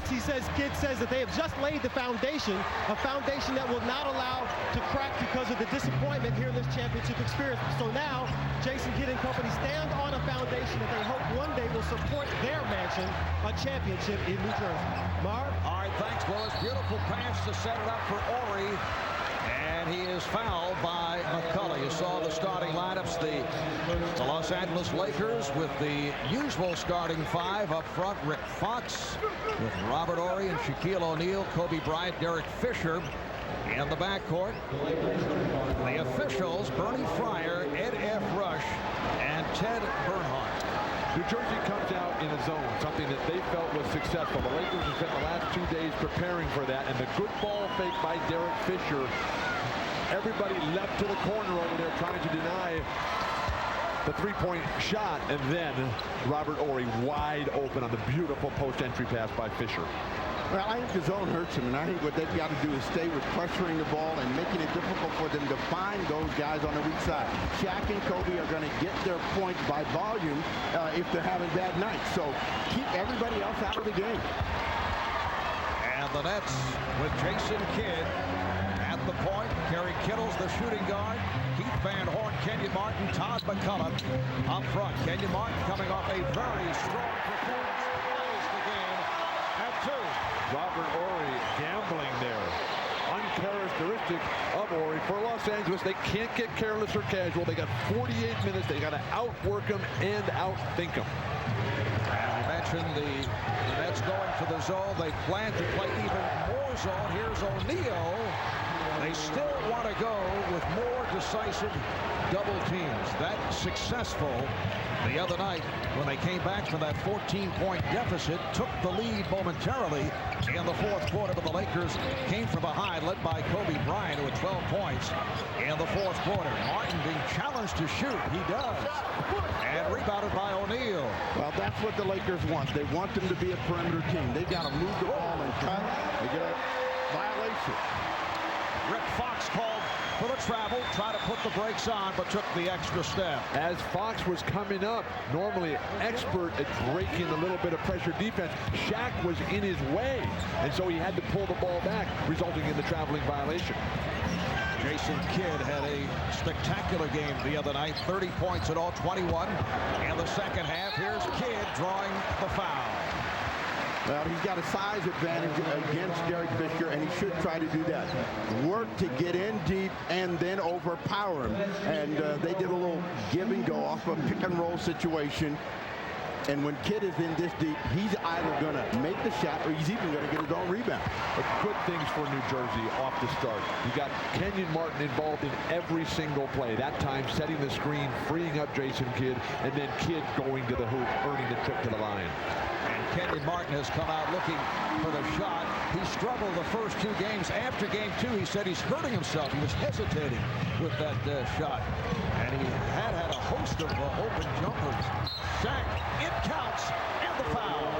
Nets, he says, Kidd says that they have just laid the foundation, a foundation that will not allow to crack because of the disappointment here in this championship experience. So now, Jason Kidd and company stand on a foundation that they hope one day will support their mansion, a championship in New Jersey. Marv? All right, thanks, Willis. Beautiful pass to set it up for Horry. And he is fouled by McCullough. You saw the starting lineups. The Los Angeles Lakers with the usual starting five up front. Rick Fox with Robert Horry and Shaquille O'Neal, Kobe Bryant, Derek Fisher in the backcourt. The officials, Bernie Fryer, Ed F. Rush, and Ted Bernhardt. New Jersey comes out in a zone, something that they felt was successful. The Lakers have spent the last 2 days preparing for that, and the good ball fake by Derek Fisher. Everybody leapt to the corner over there trying to deny the three-point shot, and then Robert Horry wide open on the beautiful post-entry pass by Fisher. Well, I think the zone hurts him, and I think what they've got to do is stay with pressuring the ball and making it difficult for them to find those guys on the weak side. Shaq and Kobe are going to get their points by volume if they're having bad nights. So keep everybody else out of the game. And the Nets with Jason Kidd at the point. Kerry Kittles, the shooting guard. Keith Van Horn, Kenyon Martin, Todd McCullough up front. Kenyon Martin coming off a very strong performance. Ties the game at 2. Robert Horry gambling there. Uncharacteristic of Horry. For Los Angeles, they can't get careless or casual. They got 48 minutes. They got to outwork them and outthink them. And we mentioned the Nets going to the zone. They plan to play even more zone. Here's O'Neal. They still want to go with more decisive double teams. That successful the other night when they came back from that 14-point deficit, took the lead momentarily in the fourth quarter, but the Lakers came from behind, led by Kobe Bryant, who had 12 points in the fourth quarter. Martin being challenged to shoot. He does. And rebounded by O'Neal. Well, that's what the Lakers want. They want them to be a perimeter team. They've got to move the ball and cut. They get a violation. Rick Fox called for the travel, tried to put the brakes on, but took the extra step. As Fox was coming up, normally expert at breaking a little bit of pressure defense, Shaq was in his way, and so he had to pull the ball back, resulting in the traveling violation. Jason Kidd had a spectacular game the other night, 30 points in all, 21 in the second half. Here's Kidd drawing the foul. Well, he's got a size advantage against Derek Fisher, and he should try to do that. Work to get in deep and then overpower him. And they did a little give and go off a pick and roll situation. And when Kidd is in this deep, he's either going to make the shot or he's even going to get his own rebound. But good things for New Jersey off the start. You got Kenyon Martin involved in every single play. That time setting the screen, freeing up Jason Kidd, and then Kidd going to the hoop, earning the trip to the line. And Kenyon Martin has come out looking for the shot. He struggled the first 2 games. After game 2, he said he's hurting himself. He was hesitating with that shot. And he had a host of open jumpers. Shaq, it counts, and the foul.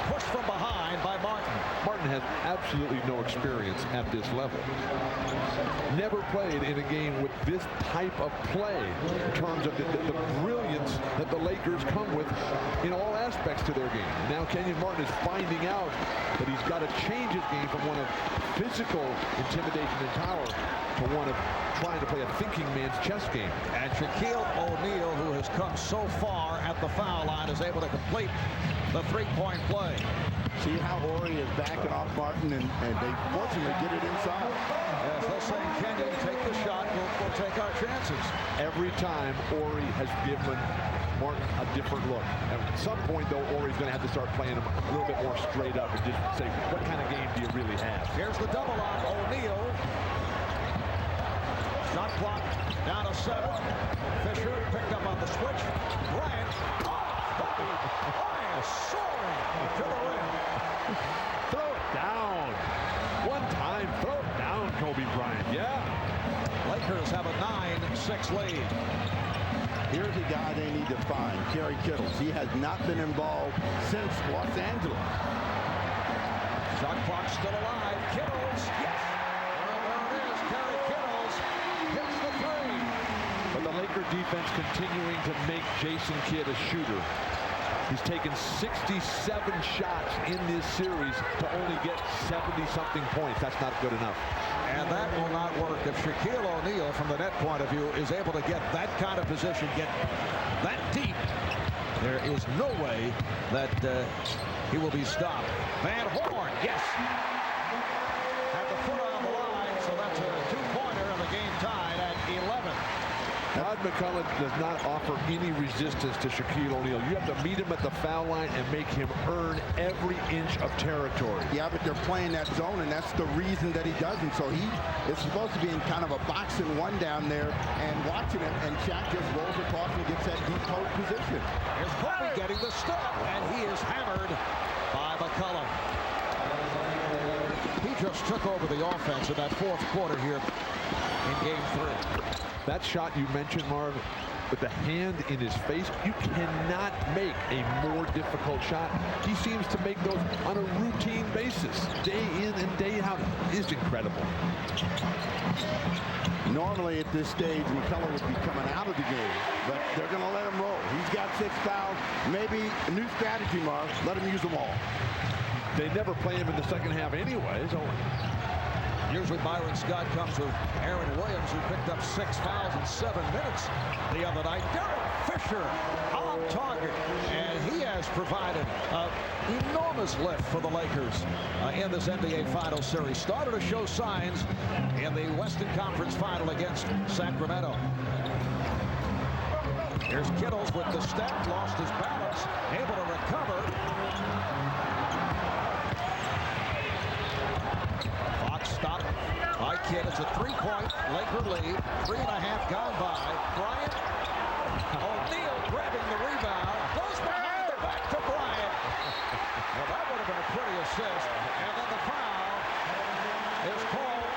Pushed from behind by Martin. Martin has absolutely no experience at this level. Never played in a game with this type of play in terms of the brilliance that the Lakers come with in all aspects to their game. Now Kenyon Martin is finding out that he's got to change his game from one of physical intimidation and power to one of trying to play a thinking man's chess game. And Shaquille O'Neal, who has come so far at the foul line, is able to complete the 3-point play. See how Horry is backing off Martin, and they fortunately get it inside. Yes, they're saying, Kenyon, take the shot. We'll take our chances. Every time Horry has given Martin a different look. And at some point, though, Horry's going to have to start playing him a little bit more straight up and just say, what kind of game do you really have? Here's the double on O'Neal. Shot clock down to 7. Fisher picked up on the switch. Bryant. Bryant soaring to the rim. Throw it down. One time, throw it down, Kobe Bryant. Yeah. Lakers have a 9-6 lead. Here's a guy they need to find, Kerry Kittles. He has not been involved since Los Angeles. Shot clock still alive. Kittles. Yes. Well, there it is. Kerry Kittles hits the 3. But the Laker defense continuing to make Jason Kidd a shooter. He's taken 67 shots in this series to only get 70-something points. That's not good enough. And that will not work if Shaquille O'Neal, from the net point of view, is able to get that kind of position, get that deep. There is no way that he will be stopped. Van Horn, yes. Had the foot on the line, so that's a two-pointer, and the game tied at 11. Todd McCullough does not offer any resistance to Shaquille O'Neal. You have to meet him at the foul line and make him earn every inch of territory. Yeah, but they're playing that zone, and that's the reason that he doesn't. So he is supposed to be in kind of a boxing one down there and watching him, and Shaq just rolls across and gets that deep post position. Here's Kobe getting the stop, and he is hammered by McCullough. He just took over the offense in that fourth quarter here in game 3. That shot you mentioned, Marv, with the hand in his face, you cannot make a more difficult shot. He seems to make those on a routine basis, day in and day out. It is incredible. Normally at this stage, McCullough would be coming out of the game, but they're going to let him roll. He's got 6 fouls. Maybe a new strategy, Marv. Let him use them all. They never play him in the second half anyway, so usually Byron Scott comes with Aaron Williams, who picked up 6 fouls in 7 minutes the other night. Derek Fisher on target, and he has provided an enormous lift for the Lakers in this NBA Finals series. Started to show signs in the Western Conference Final against Sacramento. Here's Kittles with the step, lost his balance, able to recover. Stop by Kidd. It's a 3-point Laker lead. 3.5 gone by. Bryant. O'Neal grabbing the rebound. Goes behind the back to Bryant. Well, that would have been a pretty assist. And then the foul is called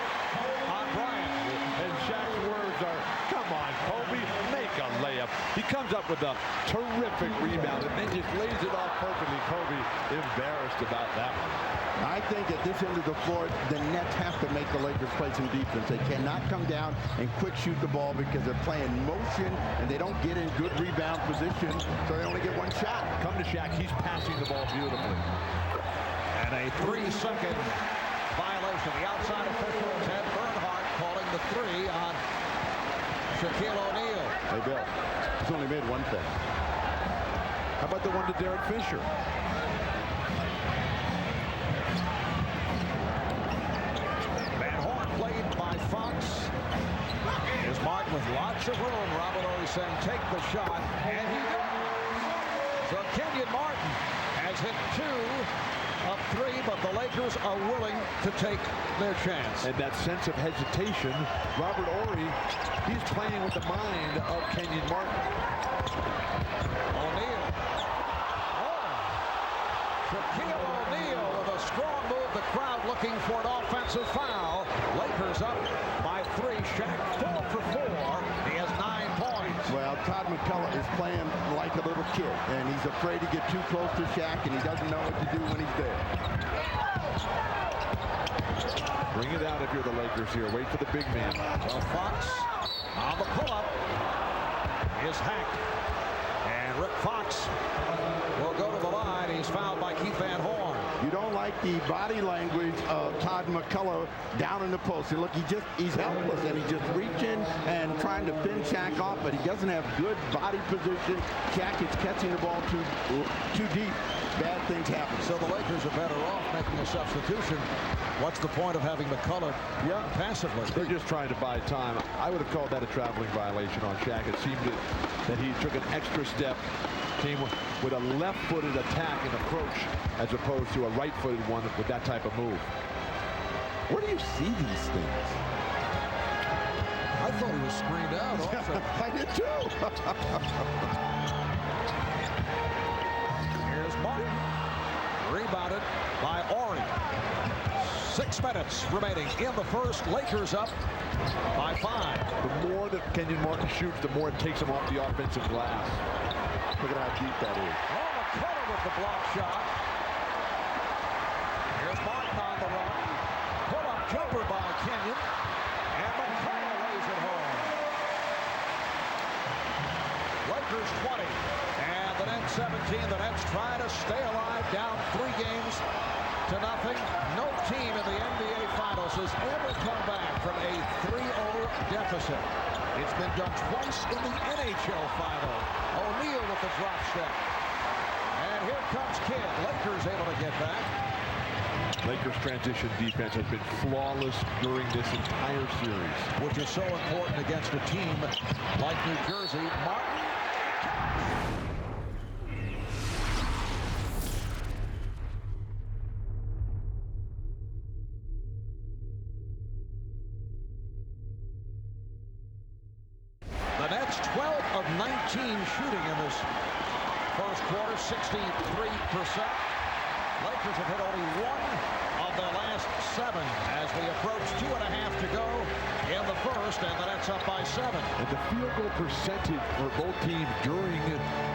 on Bryant. and Shaq's words are, come on, Kobe, make a layup. He comes up with a terrific rebound and then just lays it off perfectly. Kobe embarrassed about that one. I think at this end of the floor, the Nets have to make the Lakers play some defense. They cannot come down and quick shoot the ball because they're playing motion and they don't get in good rebound position, so they only get one shot. Come to Shaq. He's passing the ball beautifully. And a 3-second violation. The outside official, Ted Bernhardt, calling the 3 on Shaquille O'Neal. Hey, Bill, he's only made one thing. How about the one to Derek Fisher? Fox. Here's Martin with lots of room. Robert Ory saying take the shot, and he does. So Kenyon Martin has hit 2 of 3, but the Lakers are willing to take their chance. And that sense of hesitation, Robert Ory, he's playing with the mind of Kenyon Martin. O'Neal. Oh. Shaquille O'Neal with a strong move. The crowd looking for an offensive foul. Lakers up by 3. Shaq 4 for 4. He has 9 points. Well, Todd McCullough is playing like a little kid, and he's afraid to get too close to Shaq, and he doesn't know what to do when he's there. Bring it out if you're the Lakers here. Wait for the big man. Well, Fox on the pull-up is hacked. And Rick Fox will go to the line. He's fouled by Keith Van Horn. You don't like the body language of Todd McCullough down in the post. And look, he's helpless, and he's just reaching and trying to pin Shaq off, but he doesn't have good body position. Shaq is catching the ball too deep. Bad things happen. So the Lakers are better off making a substitution. What's the point of having McCullough passively? They're just trying to buy time. I would have called that a traveling violation on Shaq. It seemed that he took an extra step, came with a left-footed attack and approach as opposed to a right-footed one with that type of move. Where do you see these things? I thought he was screened out also. I did too. Here's Martin. Rebounded by Ory. 6 minutes remaining in the first. Lakers up by 5. The more that Kenyon Martin shoots, the more it takes him off the offensive glass. Look at how deep that is. Oh, McCullough with the block shot. Here's Martin on the run. Pull-up jumper by Kenyon. And McCullough lays it home. Lakers 20 and the Nets 17. The Nets try to stay alive, down 3 games to nothing. No team in the NBA Finals has ever come back from a 3-0 deficit. It's been done twice in the NHL Final. O'Neal with the drop step. And here comes Kidd. Lakers able to get back. Lakers transition defense has been flawless during this entire series, Which is so important against a team like New Jersey. Martin. The Nets 12 of 19 shooting in this first quarter, 63%. Lakers have hit only 1 of their last 7 as we approach 2.5 to go in the first, and the Nets up by 7. and the field goal percentage for both teams during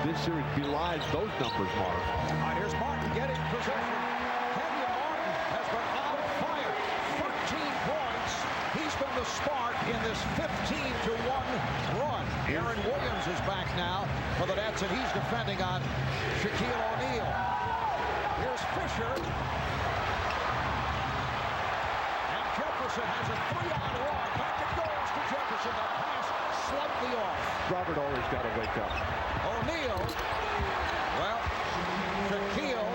this series belies those numbers, Mark. All right, here's Martin getting possession. Kenyon Martin has been on fire. 13 points. He's been the spark in this 15-1 run. Aaron Williams is back now for the Nets, and he's defending on Shaquille O'Neal. Here's Fisher. And Jefferson has a 3-on-1. Back it goes to Jefferson. The pass slightly off. Robert Ory's got to wake up. O'Neal. Well, Shaquille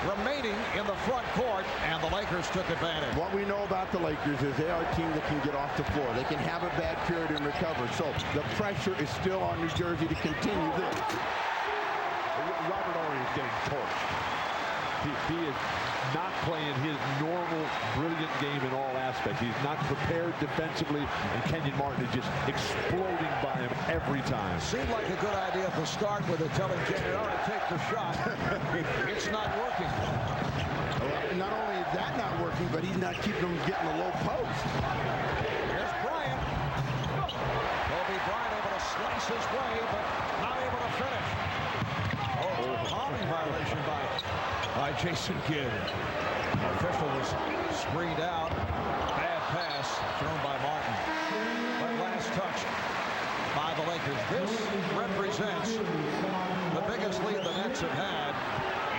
remaining in the front court, and the Lakers took advantage. What we know about the Lakers is they are a team that can get off the floor. They can have a bad period and recover. So the pressure is still on New Jersey to continue this. Robert Ory is getting torched. He is not playing his normal, brilliant game in all aspects. He's not prepared defensively, and Kenyon Martin is just exploding by him every time. Seemed like a good idea to start with it, telling Kenyon, all right, take the shot. It's not working. Not only is that not working, but he's not keeping them getting the low post. Here's Bryant. Kobe Bryant able to slice his way, but not able to finish. Oh, palming violation by Jason Kidd. The official was screened out. Bad pass thrown by Martin. But last touch by the Lakers. This represents the biggest lead the Nets have had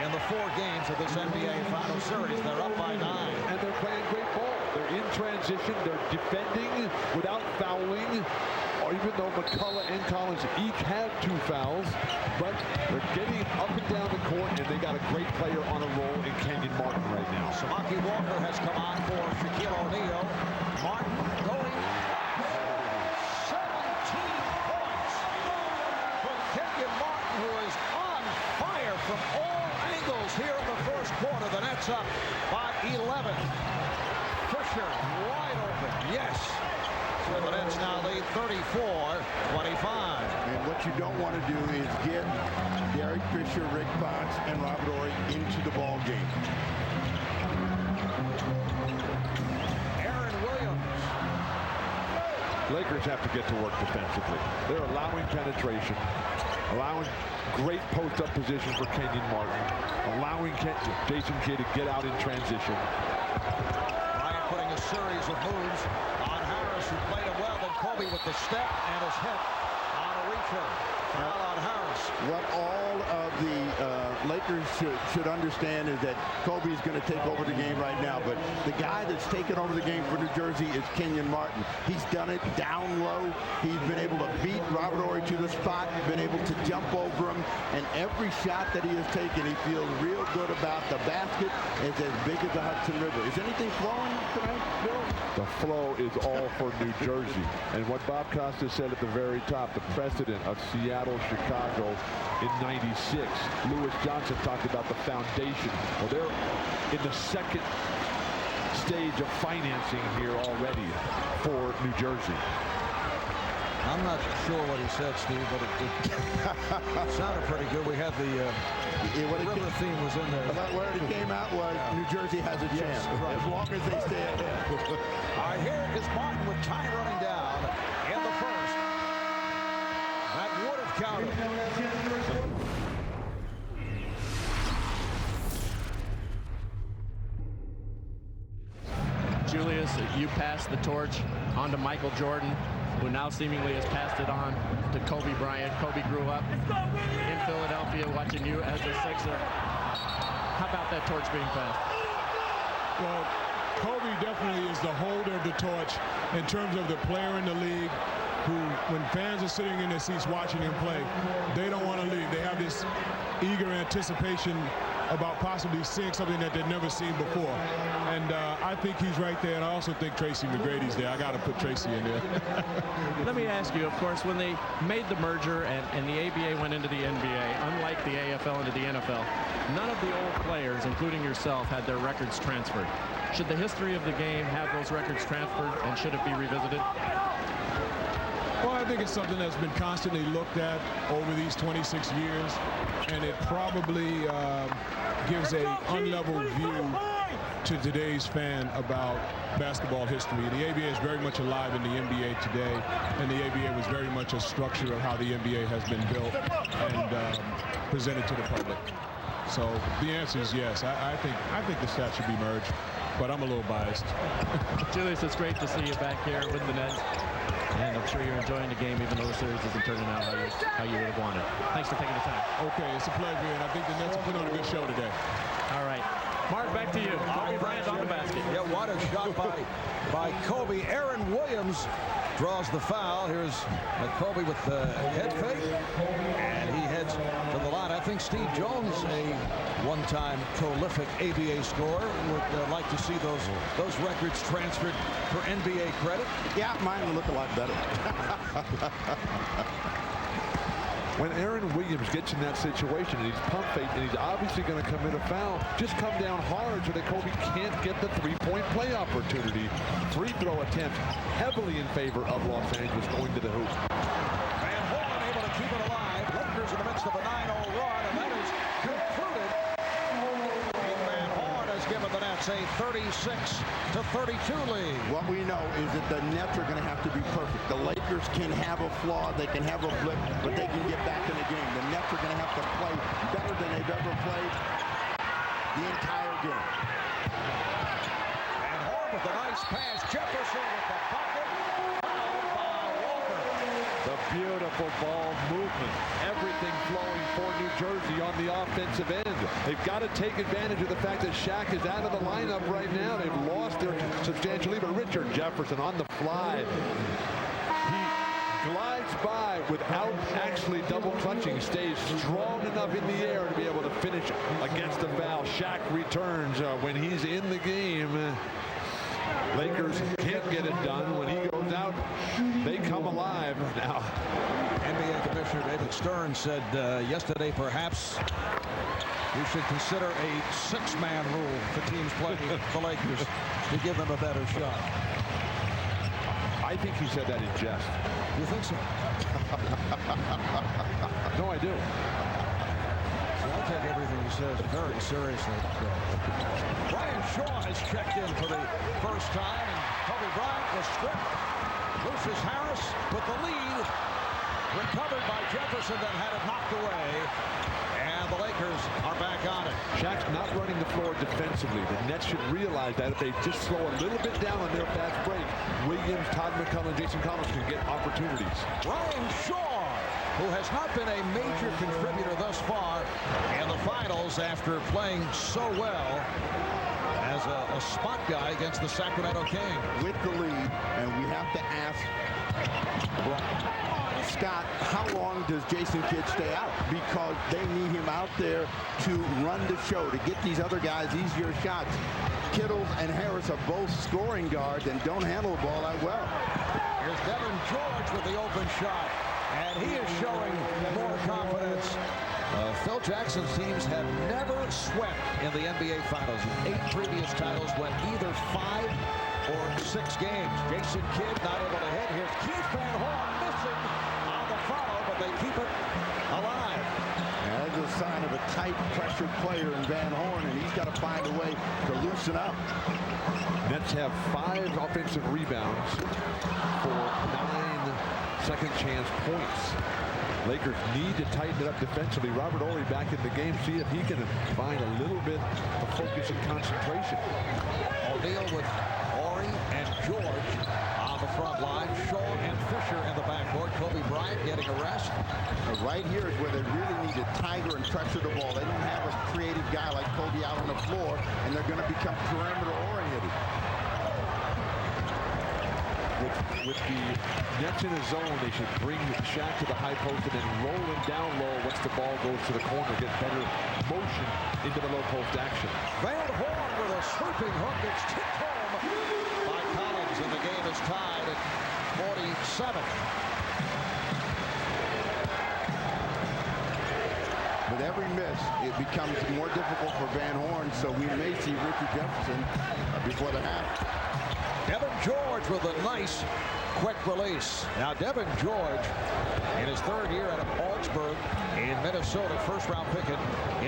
in the 4 games of this NBA Final Series. They're up by 9. And they're playing great ball. They're in transition. They're defending without fouling. Or even though McCullough and Collins each have 2 fouls, but they're getting up and down the court, and they got a great player on a roll in Kenyon Martin right now. Samaki Walker has come on for Shaquille O'Neal. Martin going 17 points for Kenyon Martin, who is on fire from all angles here in the first quarter. The Nets up by 11. Fisher wide open. Yes. So the Nets now lead 34-25. And what you don't want to do is get Derek Fisher, Rick Fox, and Robert Ory into the ball game. Aaron Williams. Lakers have to get to work defensively. They're allowing penetration, allowing great post-up position for Kenyon Martin, allowing Jason Kidd to get out in transition. Bryant putting a series of moves on Harris, who played it well. Then Kobe with the step and his hit on a reach-in. Foul on Harris. What all of the Lakers should understand is that Kobe's going to take over the game right now, but the guy that's taken over the game for New Jersey is Kenyon Martin. He's done it down low. He's been able to beat Robert Ory to the spot, been able to jump over him, and every shot that he has taken, he feels real good about. The basket is as big as the Hudson River. Is anything flowing tonight, Bill? The flow is all for New Jersey. And what Bob Costa said at the very top, the precedent of Seattle, Chicago in '96. Lewis Johnson talked about the foundation. Well, they're in the second stage of financing here already for New Jersey. I'm not sure what he said, Steve, but it sounded pretty good. We had the river theme was in there. Where it came out was New Jersey has a chance, right. as long as they stay ahead. All right, here is Martin with time running down in the first. That would have counted. Julius, you passed the torch on to Michael Jordan. who now seemingly has passed it on to Kobe Bryant. Kobe grew up in Philadelphia watching you as a Sixer. How about that torch being passed? Well, Kobe definitely is the holder of the torch in terms of the player in the league who, when fans are sitting in their seats watching him play, they don't want to leave. They have this eager anticipation about possibly seeing something that they've never seen before. And I think he's right there, and I also think Tracy McGrady's there. I got to put Tracy in there. Let me ask you, of course, when they made the merger and the ABA went into the NBA, unlike the AFL into the NFL, none of the old players, including yourself, had their records transferred. Should the history of the game have those records transferred, and should it be revisited? Well, I think it's something that's been constantly looked at over these 26 years, and it probably gives a unleveled view to today's fan about basketball history. The ABA is very much alive in the NBA today, and the ABA was very much a structure of how the NBA has been built and presented to the public. So the answer is yes. I think the stats should be merged, but I'm a little biased. Julius, it's great to see you back here with the Nets. And I'm sure you're enjoying the game, even though the series isn't turning out how you would have wanted. Thanks for taking the time. Okay, it's a pleasure, and I think the Nets will put on a good show today. All right. Mark, back to you. Kobe Bryant on the basket. Yeah, what a shot by Kobe. Aaron Williams draws the foul. Here's Kobe with the head fake, and he heads to the line. I think Steve Jones, a one-time prolific ABA scorer, would like to see those records transferred for NBA credit. Yeah, mine would look a lot better. When Aaron Williams gets in that situation and he's pump fake and he's obviously going to commit a foul, just come down hard so that Kobe can't get the three-point play opportunity. Free throw attempt heavily in favor of Los Angeles going to the hoop. Van Horn able to keep it alive. Lakers in the midst of a 9-0 run, and that is concluded. Van Horn has given the Nets a 36-32 lead. What we know is that the Nets are going to have to be perfect. The Lakers can have a flaw, they can have a blip, but they can get back in the game. The Nets are going to have to play better than they've ever played the entire game. Van Horn with a nice pass. Jefferson with the bucket. Fouled by Walker. The beautiful ball movement. Everything flowing for New Jersey on the offensive end. They've got to take advantage of the fact that Shaq is out of the lineup right now. They've lost their substantial lead, but Richard Jefferson on the fly. He glides by without actually double clutching, stays strong enough in the air to be able to finish against the foul. Shaq returns when he's in the game. Lakers can't get it done. When he goes out, they come alive. Now, NBA Commissioner David Stern said yesterday perhaps we should consider a 6-man rule for teams playing the Lakers to give them a better shot. I think he said that in jest. You think so? No, I do. So I take everything he says very seriously. Brian Shaw has checked in for the first time, and Kobe Bryant was stripped. Lucius Harris with the lead. Recovered by Jefferson, then had it knocked away. And the Lakers are back on it. Shaq's not running the floor defensively. The Nets should realize that if they just slow a little bit down on their fast break, Williams, Todd McCullough, Jason Collins can get opportunities. Ryan Shaw, who has not been a major contributor thus far in the finals after playing so well as a spot guy against the Sacramento Kings. With the lead, and we have to ask Scott, how long does Jason Kidd stay out? Because they need him out there to run the show, to get these other guys easier shots. Kittle and Harris are both scoring guards and don't handle the ball that well. Here's Devin George with the open shot, and he is showing more confidence. Phil Jackson's teams have never swept in the NBA Finals. 8 previous titles went either 5 or 6 games. Jason Kidd not able to hit. Here's Keith Van Horn missing on the follow, but they keep it alive. That's a sign of a tight, pressured player in Van Horn, and he's got to find a way to loosen up. Nets have 5 offensive rebounds for 9 second chance points. Lakers need to tighten it up defensively. Robert Horry back in the game, see if he can find a little bit of focus and concentration. O'Neal with Horry and George on the front line. Shaw and Fisher in the backcourt. Kobe Bryant getting a rest. Right here is where they really need to tiger and pressure the ball. They don't have a creative guy like Kobe out on the floor, and they're going to become perimeter oriented. With the Nets in a zone, they should bring Shaq to the high post and then roll him down low once the ball goes to the corner. Get better motion into the low post action. Van Horn with a sweeping hook. It's tipped home by Collins, and the game is tied at 47. With every miss, it becomes more difficult for Van Horn, so we may see Richard Jefferson before the half. Devin George with a nice quick release. Now Devin George, in his third year out of Augsburg in Minnesota, first-round pick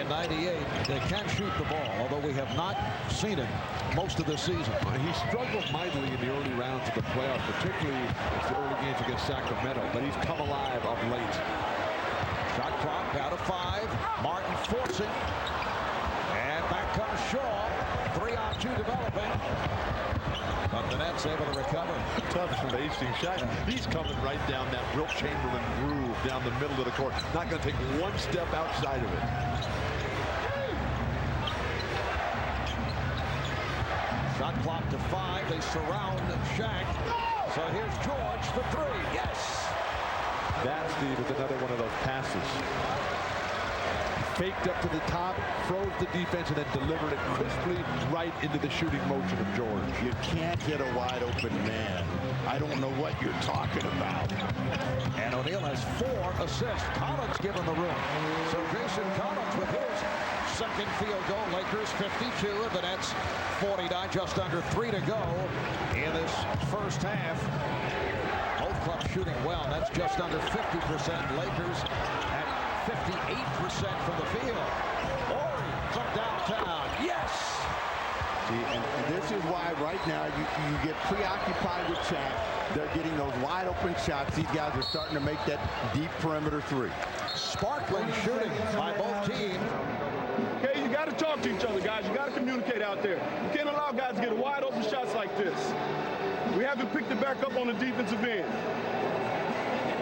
in '98, they can shoot the ball, although we have not seen him most of the season. He struggled mightily in the early rounds of the playoffs, particularly in the early games against Sacramento, but he's come alive of late. Shot clock down to 5. Martin forcing. And back comes Shaw. 3-on-2 developing. But the Nets able to recover. Tough spacing shot. He's coming right down that Wilt Chamberlain groove down the middle of the court. Not going to take one step outside of it. Shot clock to 5. They surround Shaq. So here's George for 3. Yes! That, Steve, is another one of those passes. Faked up to the top, froze the defense, and then delivered it crisply right into the shooting motion of George. You can't hit a wide open man. I don't know what you're talking about. And O'Neal has 4 assists. Collins given the room. So Jason Collins with his second field goal. Lakers 52, and the Nets 49, just under 3 to go in this first half. Both clubs shooting well. That's just under 50%. Lakers at 58% from the field. Ori from downtown. Yes! See, and this is why right now you get preoccupied with Shaq. They're getting those wide open shots. These guys are starting to make that deep perimeter 3. Sparkling shooting by both teams. Okay, you got to talk to each other, guys. You got to communicate out there. You can't allow guys to get wide open shots like this. We haven't picked it back up on the defensive end.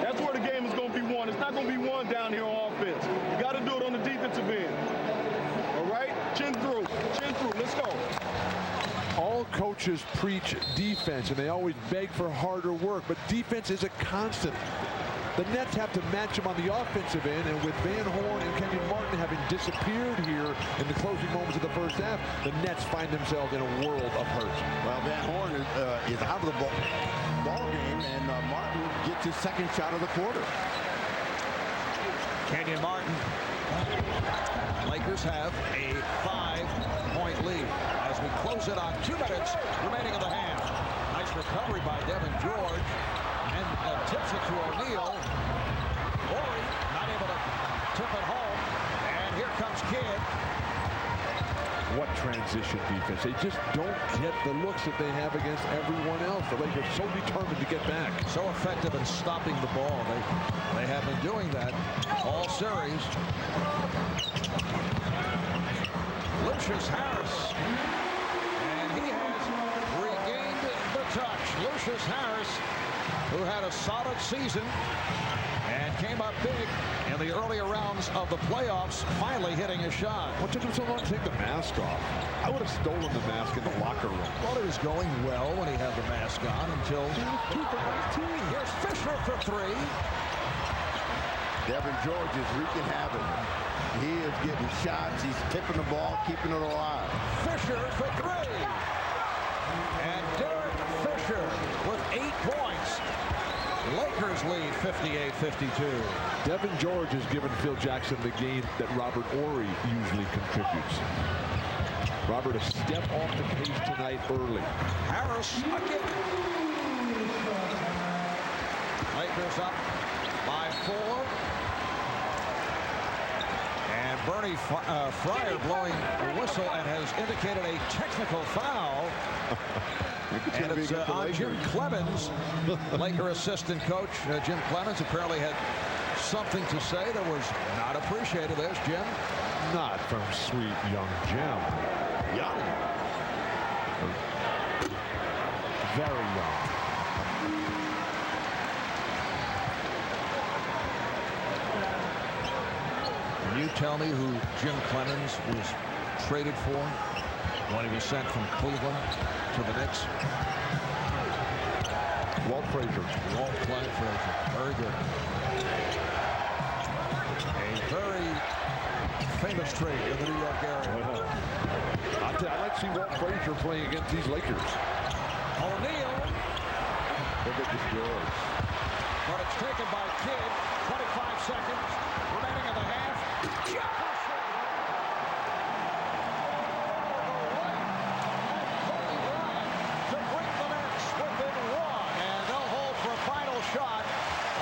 That's where the game is going to be won. It's not going to be won down here on offense. You got to do it on the defensive end. All right? Chin through. Chin through. Let's go. All coaches preach defense, and they always beg for harder work, but defense is a constant. The Nets have to match him on the offensive end, and with Van Horn and Kenyon Martin having disappeared here in the closing moments of the first half, the Nets find themselves in a world of hurt. Well, Van Horn is out of the ball game, and Martin gets his second shot of the quarter. Kenyon Martin. Lakers have a 5-point lead as we close it on 2 minutes remaining in the half. Nice recovery by Devin George, and tips it to O'Neal. Ori not able to tip it home, and here comes Kidd. What transition defense. They just don't get the looks that they have against everyone else. The Lakers so determined to get back. So effective in stopping the ball. They have been doing that all series. Lucius Harris. And he has regained the touch. Lucius Harris, who had a solid season and came up big in the earlier rounds of the playoffs, finally hitting a shot. What took him so long to take the mask off? I would have stolen the mask in the locker room. Well, it was going well when he had the mask on until... Here's Fisher for 3. Devin George is wreaking havoc. He is getting shots. He's tipping the ball, keeping it alive. Fisher for 3. And Derek Fisher with 8 points. Lakers lead 58-52. Devin George has given Phil Jackson the game that Robert Ori usually contributes. Robert a step off the pace tonight early. Harris again. Lakers up by 4. And Bernie Fryer blowing the whistle and has indicated a technical foul. And it's on Jim Clemens, Laker assistant coach. Jim Clemens apparently had something to say that was not appreciated. There's Jim. Not from sweet young Jim. Young. Very young. Can you tell me who Jim Clemens was traded for when he was sent from Cleveland to the Knicks? Walt Frazier. Walt Clyde Frazier. Very good. A very famous trade in the New York area. I'd like to see Walt Frazier playing against these Lakers. O'Neal. Look at this yours. But it's taken by Kidd. 25 seconds remaining in the half. Jefferson. Kobe Bryant to bring the Nets within one. And they'll hold for a final shot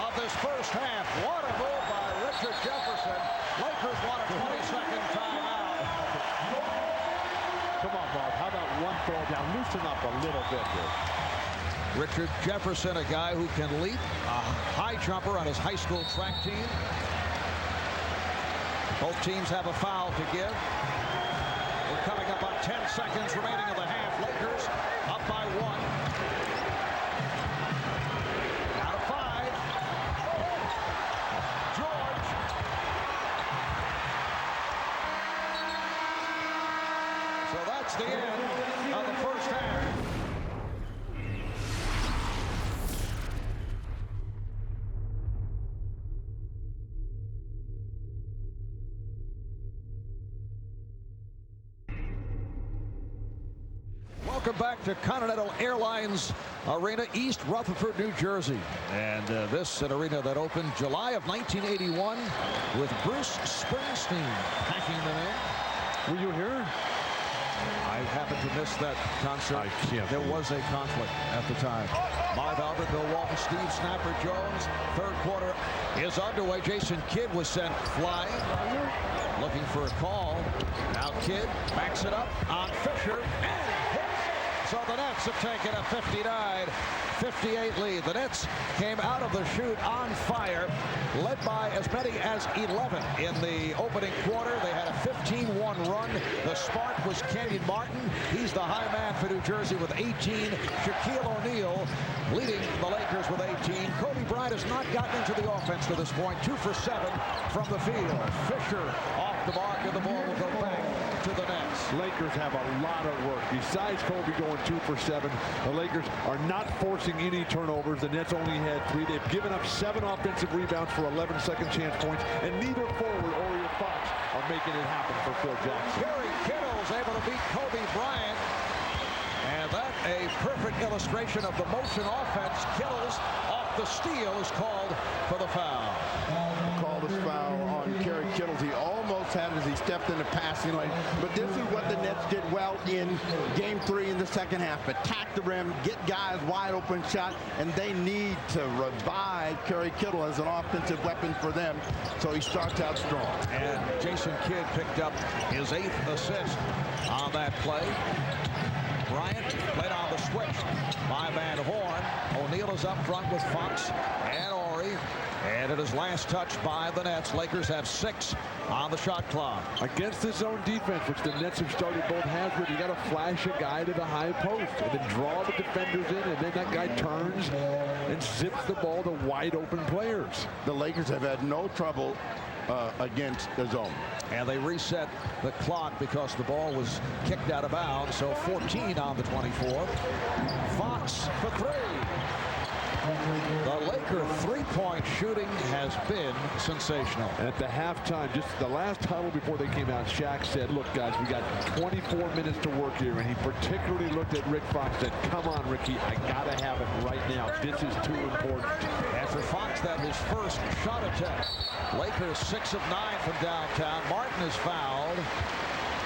of this first half. What a move by Richard Jefferson. Lakers want a 20-second timeout. Come on, Bob. How about one throw down? Loosen up a little bit here. Richard Jefferson, a guy who can leap, a high jumper on his high school track team. Both teams have a foul to give. We're coming up on 10 seconds remaining in the half. Lakers up by 1. Out of 5. George. So that's the end of the first half. Welcome back to Continental Airlines Arena, East Rutherford, New Jersey. And this an arena that opened July of 1981 with Bruce Springsteen packing them in. Were you here? I happened to miss that concert. I can't. There was a conflict at the time. Marv Albert, Bill Walton, Steve Snapper Jones. Third quarter is underway. Jason Kidd was sent flying, looking for a call. Now Kidd backs it up on Fisher and hits. So the Nets have taken a 59-58 lead. The Nets came out of the chute on fire, led by as many as 11 in the opening quarter. They had a 15-1 run. The spark was Kenyon Martin. He's the high man for New Jersey with 18. Shaquille O'Neal leading the Lakers with 18. Kobe Bryant has not gotten into the offense to this point. 2 for 7 from the field. Fisher off the mark, and the ball will go back to the Nets. Lakers have a lot of work. Besides Kobe going 2 for 7, the Lakers are not forcing any turnovers. The Nets only had 3. They've given up 7 offensive rebounds for 11 second chance points, and neither forward or Fox are making it happen for Phil Jackson. Kerry Kittle's able to beat Kobe Bryant. And that a perfect illustration of the motion offense. Kittle's off the steal is called for the foul. Called his foul on Kerry Kittles. He almost had it as he stepped in the passing lane. But this is what the Nets did well in Game 3 in the second half. Attack the rim, get guys wide open shot, and they need to revive Kerry Kittle as an offensive weapon for them. So he starts out strong. And Jason Kidd picked up his 8th assist on that play. Bryant played on the switch by Van Horn. O'Neal is up front with Fox and Horry. And it is last touched by the Nets. Lakers have 6 on the shot clock. Against the zone defense, which the Nets have started both halves with, you got to flash a guy to the high post and then draw the defenders in, and then that guy turns and zips the ball to wide open players. The Lakers have had no trouble against the zone. And they reset the clock because the ball was kicked out of bounds. So 14 on the 24. Fox for 3. The Laker three-point shooting has been sensational. And at the halftime, just the last huddle before they came out, Shaq said, look, guys, we got 24 minutes to work here. And he particularly looked at Rick Fox and said, come on, Ricky, I got to have it right now. This is too important. And for Fox, that his first shot attempt. Lakers 6 of 9 from downtown. Martin is fouled.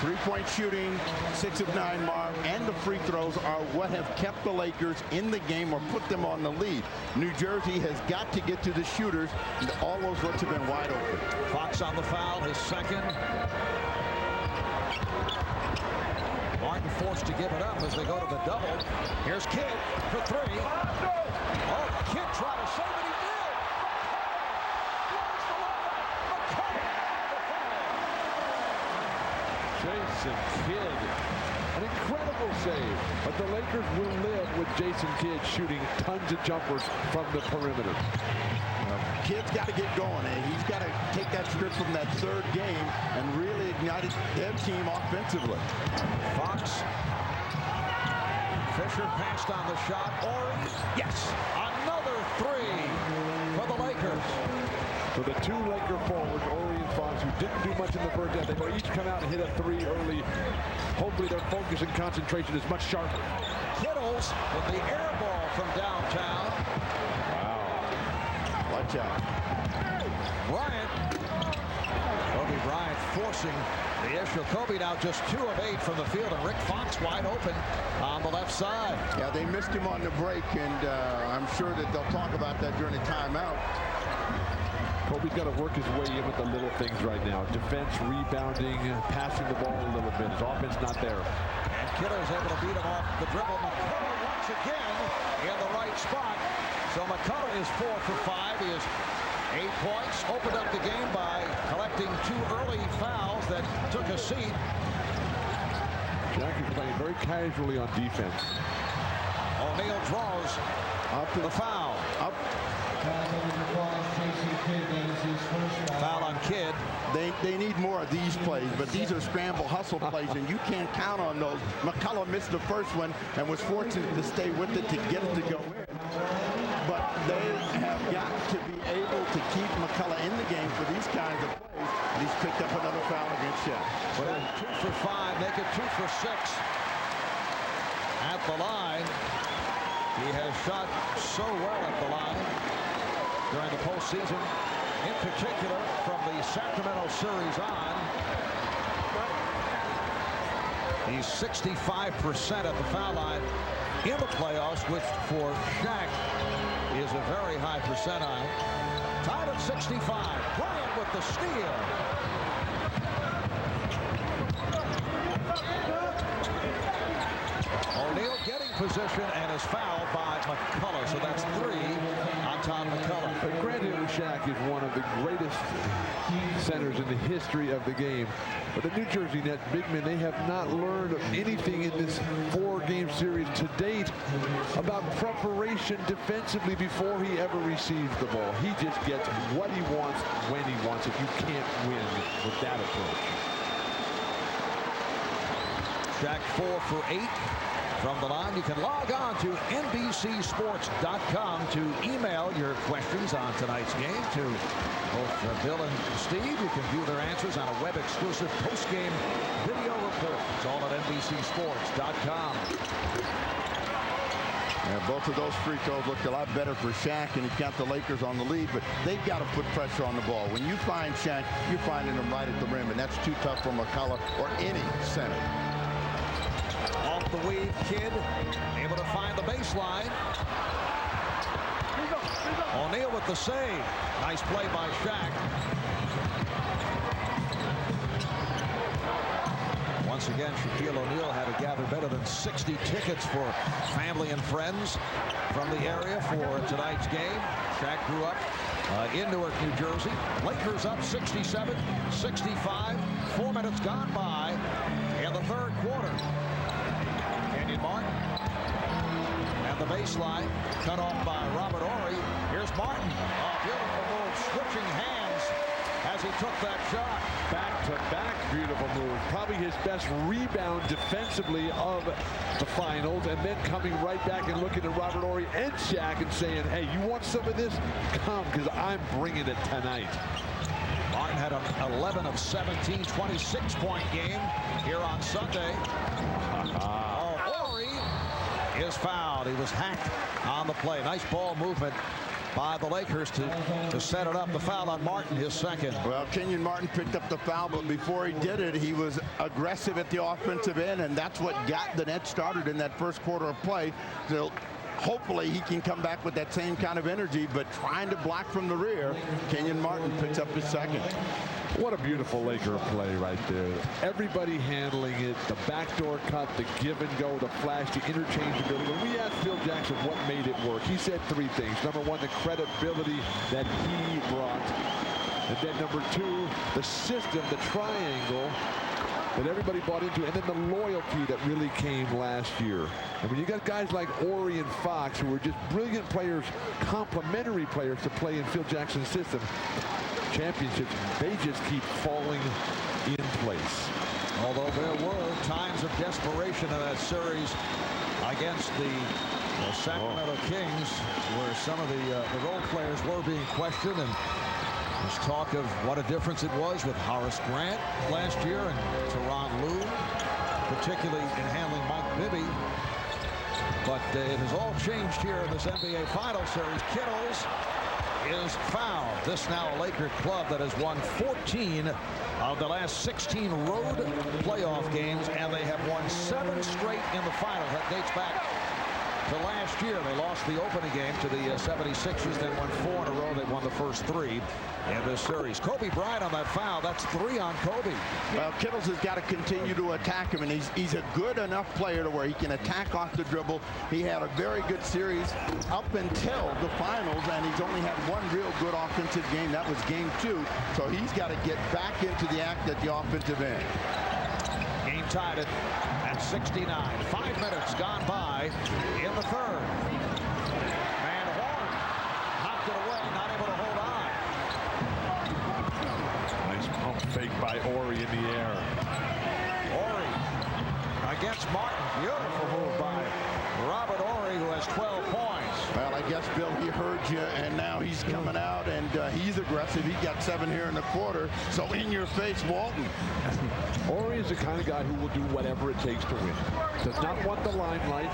Three-point shooting, 6 of 9, Marv, and the free throws are what have kept the Lakers in the game or put them on the lead. New Jersey has got to get to the shooters, and all those looks have been wide open. Fox on the foul, his second. Martin forced to give it up as they go to the double. Here's Kidd for 3. Oh, Kidd tried to save it. He did. Jason Kidd, an incredible save, but the Lakers will live with Jason Kidd shooting tons of jumpers from the perimeter. Kidd's got to get going, and he's got to take that strip from that third game and really ignited their team offensively. Fox. Fisher passed on the shot. Ori, yes, another three for the Lakers. So the two Laker forwards, Ori and Fox, who didn't do much in the first half, they will each come out and hit a three early. Hopefully their focus and concentration is much sharper. Kittles with the air ball from downtown. Wow. Watch out. Bryant. Kobe Bryant forcing the issue. Kobe now just 2 of 8 from the field, and Rick Fox wide open on the left side. Yeah, they missed him on the break, and I'm sure that they'll talk about that during the timeout. Kobe's got to work his way in with the little things right now. Defense, rebounding, passing the ball a little bit. His offense not there. And Killer's able to beat him off the dribble. McCullough once again in the right spot. So McCullough is 4 for 5. He is 8 points. Opened up the game by collecting 2 early fouls that took a seat. Shaq is playing very casually on defense. O'Neal draws Up to the foul. Up. Foul on Kidd. They need more of these plays, but these are scramble hustle plays, and you can't count on those. McCullough missed the first one and was fortunate to stay with it to get it to go in. But they have got to be able to keep McCullough in the game for these kinds of plays. And he's picked up another foul against Shaq. But 2 for 5, make it 2 for 6 at the line. He has shot so well at the line during the postseason, in particular from the Sacramento series on. He's 65% at the foul line in the playoffs, which for Shaq is a very high percentile. Tied at 65. Bryant with the steal. O'Neal getting position and is fouled by McCullough. So that's 3 on Tom McCullough. But granted, Shaq is one of the greatest centers in the history of the game. But the New Jersey Nets big men, they have not learned anything in this 4-game series to date about preparation defensively before he ever receives the ball. He just gets what he wants when he wants it. You can't win with that approach. Shaq 4 for 8 from the line. You can log on to NBCSports.com to email your questions on tonight's game to both Bill and Steve. You can view their answers on a web-exclusive post-game video report. It's all at NBCSports.com. Yeah, both of those free throws looked a lot better for Shaq, and he's got the Lakers on the lead, but they've got to put pressure on the ball. When you find Shaq, you're finding him right at the rim, and that's too tough for McCullough or any center. Off the weave, Kidd able to find the baseline. O'Neal with the save. Nice play by Shaq. Once again, Shaquille O'Neal had to gather better than 60 tickets for family and friends from the area for tonight's game. Shaq grew up in Newark, New Jersey. Lakers up 67-65. 4 minutes gone by in the third quarter. Kenyon Martin and the baseline cut off by Robert Horry. Here's Martin. Oh, beautiful move, switching hands as he took that shot. Back-to-back beautiful move. Probably his best rebound defensively of the finals, and then coming right back and looking at Robert Horry and Shaq and saying, hey, you want some of this? Come, because I'm bringing it tonight. Martin had an 11 of 17, 26-point game here on Sunday. Horry is fouled. He was hacked on the play. Nice ball movement by the Lakers to set it up. The foul on Martin, his second. Well, Kenyon Martin picked up the foul, but before he did it, he was aggressive at the offensive end, and that's what got the Nets started in that first quarter of play. So hopefully he can come back with that same kind of energy, but trying to block from the rear, Kenyon Martin picks up his second. What a beautiful Laker play right there. Everybody handling it, the backdoor cut, the give and go, the flash, the interchangeability. When we asked Phil Jackson what made it work, he said 3 things. Number 1, the credibility that he brought. And then number 2, the system, the triangle that everybody bought into, and then the loyalty that really came last year. And when you got guys like Horry and Fox, who were just brilliant players, complementary players to play in Phil Jackson's system, championships, they just keep falling in place. Although there were times of desperation in that series against the Sacramento Kings, where some of the role players were being questioned, and there's talk of what a difference it was with Horace Grant last year and Tyronn Lue, particularly in handling Mike Bibby. But it has all changed here in this NBA Finals series. Kittles is fouled. This now a Laker club that has won 14 of the last 16 road playoff games, and they have won 7 straight in the finals. That dates back to last year. They lost the opening game to the 76ers, then won 4 in a row. They won the first 3 in this series. Kobe Bryant on that foul. That's 3 on Kobe. Well, Kittles has got to continue to attack him, and he's a good enough player to where he can attack off the dribble. He had a very good series up until the finals, and he's only had one real good offensive game. That was game 2. So he's got to get back into the act at the offensive end. Game tied at 69. 5 minutes gone by in the third. Van Horn knocked it away, not able to hold on. Nice pump fake by Horry in the air. Horry against Martin. Beautiful move by Robert Horry, who has 12 points. Well, I guess, Bill, he heard you, and now he's coming out, and he's aggressive. He got 7 here in the quarter. So in your face, Walton. Horry is the kind of guy who will do whatever it takes to win. Does not want the limelight.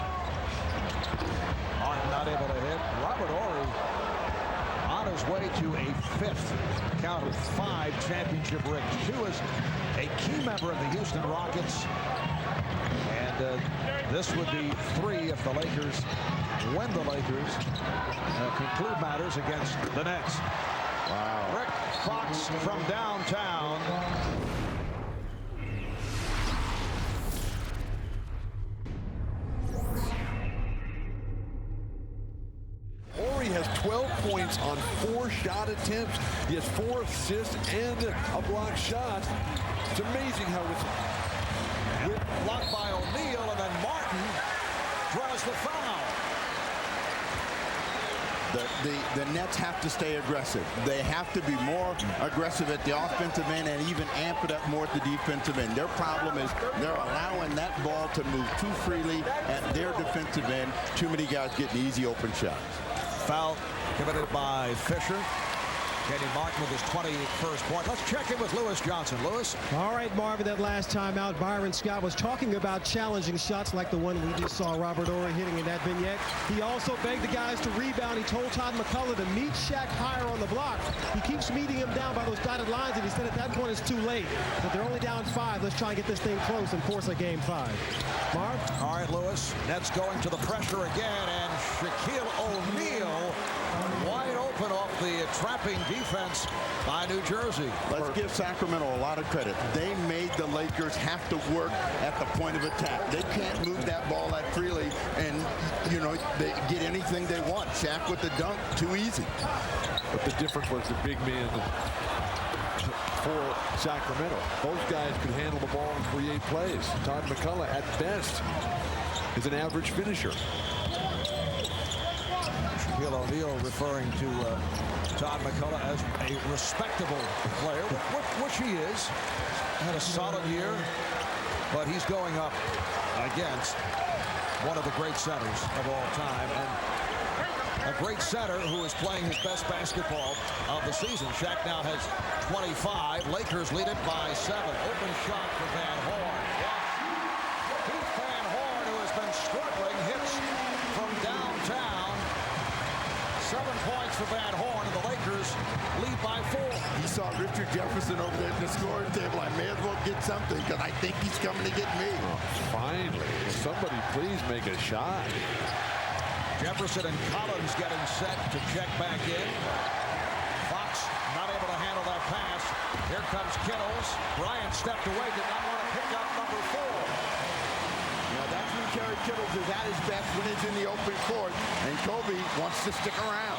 Martin not able to hit. Robert Horry on his way to a 5th, count of 5 championship rings. She was a key member of the Houston Rockets, and this would be 3 if the Lakers, when the Lakers conclude matters against the Nets. Wow. Rick Fox from downtown. Horry has 12 points on 4 shot attempts. He has 4 assists and a blocked shot. It's amazing how it's Blocked by O'Neal, and then Martin draws the foul. The Nets have to stay aggressive. They have to be more aggressive at the offensive end and even amp it up more at the defensive end. Their problem is they're allowing that ball to move too freely at their defensive end. Too many guys getting easy open shots. Foul committed by Fisher. Kenyon Martin with his 21st point. Let's check in with Lewis Johnson. Lewis. All right, Marvin, that last time out, Byron Scott was talking about challenging shots like the one we just saw Robert Horry hitting in that vignette. He also begged the guys to rebound. He told Todd McCullough to meet Shaq higher on the block. He keeps meeting him down by those dotted lines, and he said at that point it's too late. But they're only down 5. Let's try and get this thing close and force a game 5. Marv? All right, Lewis. Nets going to the pressure again, and Shaquille O'Neal wide open off the trapping defense by New Jersey. Let's give Sacramento a lot of credit. They made the Lakers have to work at the point of attack. They can't move that ball that freely, and, you know, they get anything they want. Shaq with the dunk, too easy. But the difference was the big man for Sacramento. Those guys could handle the ball and create plays. Todd McCullough, at best, is an average finisher. Shaquille O'Neal referring to Todd McCullough as a respectable player, which he is. Had a solid year, but he's going up against one of the great centers of all time, and a great center who is playing his best basketball of the season. Shaq now has 25. Lakers lead it by 7. Open shot for Van Horn. Keith Van Horn, who has been struggling, hits from downtown. 7 points for Van Horn, and the Lakers lead by 4. He saw Richard Jefferson over there at the scoring table. I may as well get something because I think he's coming to get me. Oh, finally, will somebody please make a shot? Jefferson and Collins getting set to check back in. Fox not able to handle that pass. Here comes Kittles. Bryant stepped away, did not want to pick up number 4. Now that's when Kerry Kittles is at his best, when he's in the open court, and Kobe wants to stick around.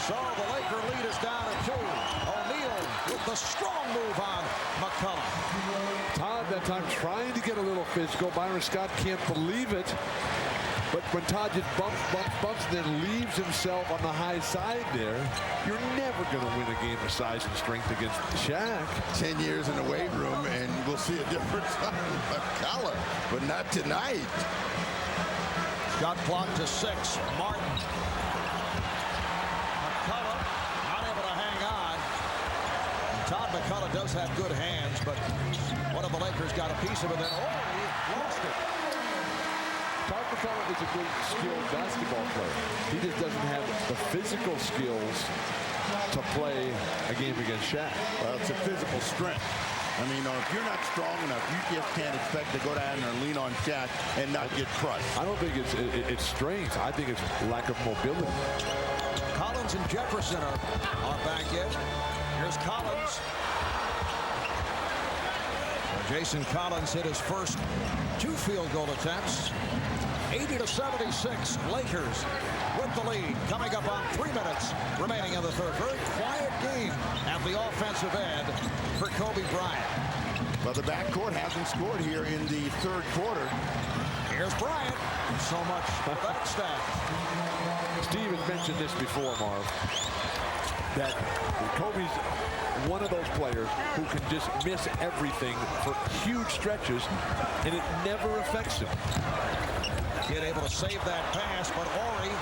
So the Laker lead is down to 2. O'Neal with the strong move on McCullough. Todd that time trying to get a little physical. Byron Scott can't believe it. But when Todd just bumps, and then leaves himself on the high side there, you're never going to win a game of size and strength against Shaq. 10 years in the weight room, and we'll see a difference of color, but not tonight. Shot clock to 6. Martin. McCullough not able to hang on. And Todd McCullough does have good hands, but one of the Lakers got a piece of it, then he lost it. Todd McCullough is a good skilled basketball player. He just doesn't have the physical skills to play a game against Shaq. Well, it's a physical strength. I mean, if you're not strong enough, you just can't expect to go down there and lean on Shaq and not get crushed. I don't think it's strength. I think it's lack of mobility. Collins and Jefferson are back in. Here's Collins. Jason Collins hit his first 2 field goal attempts. 80-76, Lakers with the lead. Coming up on 3 minutes remaining in the third. Very quiet game at the offensive end for Kobe Bryant. Well, the backcourt hasn't scored here in the third quarter. Here's Bryant. So much for that stat. Steve has mentioned this before, Marv, that Kobe's one of those players who can just miss everything for huge stretches, and it never affects him. Kid able to save that pass, but Horry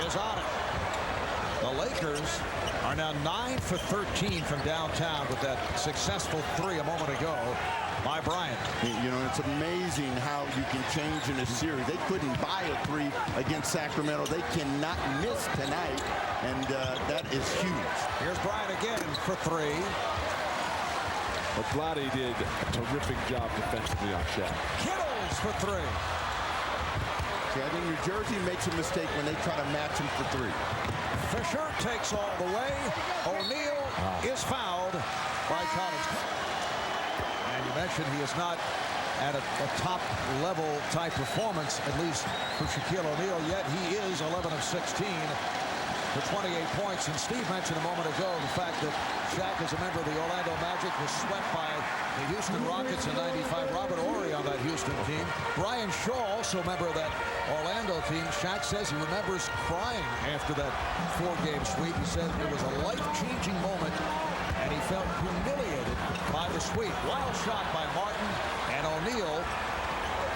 is on it. The Lakers are now 9 for 13 from downtown with that successful 3 a moment ago by Bryant. You know, it's amazing how you can change in a series. They couldn't buy a 3 against Sacramento. They cannot miss tonight, and that is huge. Here's Bryant again for 3. But Vlade did a terrific job defensively on Shaq. Kittles for 3. See, I think New Jersey makes a mistake when they try to match him for 3. Fisher takes all the way. O'Neal is fouled by Collins. And you mentioned he is not at a top level type performance, at least for Shaquille O'Neal, yet he is 11 of 16 for 28 points. And Steve mentioned a moment ago the fact that Shaq, as a member of the Orlando Magic, was swept by the Houston Rockets in '95. Robert Horry on that Houston team. Brian Shaw, also a member of that Orlando team. Shaq says he remembers crying after that 4-game sweep. He said it was a life-changing moment, and he felt humiliated by the sweep. Wild shot by Martin, and O'Neal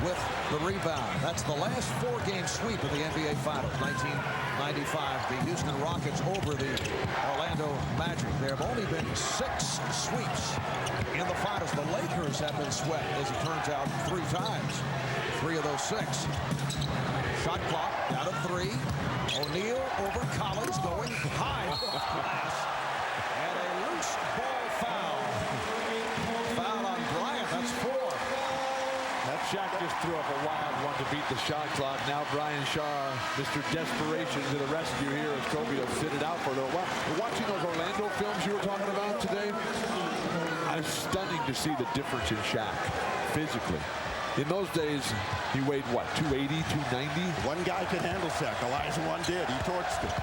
with the rebound. That's the last 4-game sweep of the NBA Finals, 1995. The Houston Rockets over the Orlando Magic. There have only been 6 sweeps in the finals. The Lakers have been swept, as it turns out, 3 times. 3 of those 6. Shot clock down to 3. O'Neal over Collins, going high off glass. And a loose ball foul. Foul on Bryant. That's 4. Shaq just threw up a wild one to beat the shot clock. Now Brian Shaw, Mr. Desperation, to the rescue here as Kobe will fit it out for a little while. Watching those Orlando films you were talking about today, it's stunning to see the difference in Shaq physically. In those days, he weighed what, 280, 290? One guy could handle Shaq. Elijah one did. He torched it.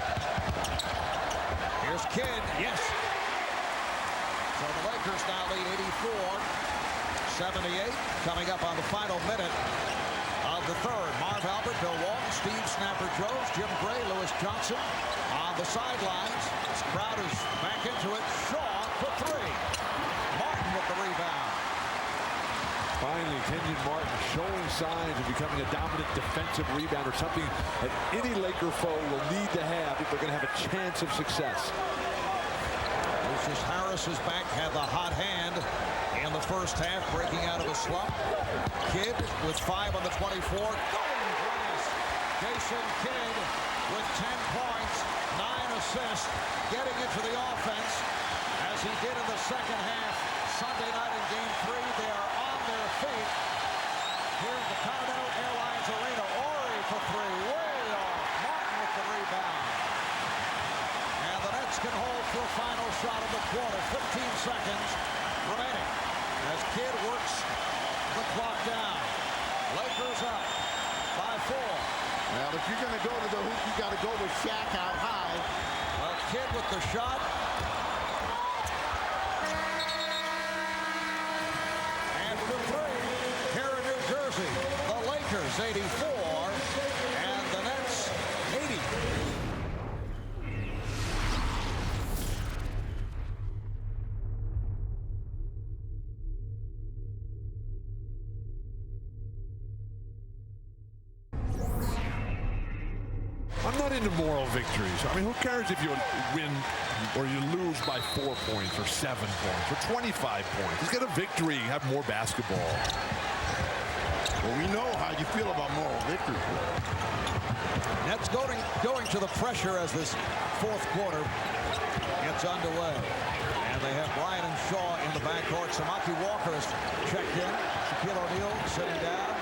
Here's Kidd. Yes. So the Lakers now lead 84-78. Coming up on the final minute of the third. Marv Albert, Bill Walton, Steve Snapper Jones, Jim Gray, Lewis Johnson on the sidelines. This crowd is back into it. Shaw for 3. Martin with the rebound. Finally, Kenyon Martin showing signs of becoming a dominant defensive rebounder, something that any Laker foe will need to have if they're going to have a chance of success. Lucius Harris is back, had the hot hand in the first half, breaking out of a slump. Kidd with 5 on the 24. Going glass. Jason Kidd with 10 points, 9 assists, getting into the offense as he did in the second half. Sunday night in Game 3, they are on their feet. Here's the Continental Airlines Arena. Horry for 3, way off. Martin with the rebound. And the Nets can hold for a final shot of the quarter. 15 seconds remaining as Kidd works the clock down. Lakers up by 4. Well, if you're going to go to the hoop, you got to go with Shaq out high. Well, Kidd with the shot. And for 3 here in New Jersey. The Lakers 84 not into moral victories. I mean, who cares if you win or you lose by 4 points or 7 points or 25 points? Just get a victory, have more basketball. Well, we know how you feel about moral victories. Nets going to the pressure as this fourth quarter gets underway. And they have Bryant and Shaw in the backcourt. Samaki Walker is checked in. Shaquille O'Neal sitting down.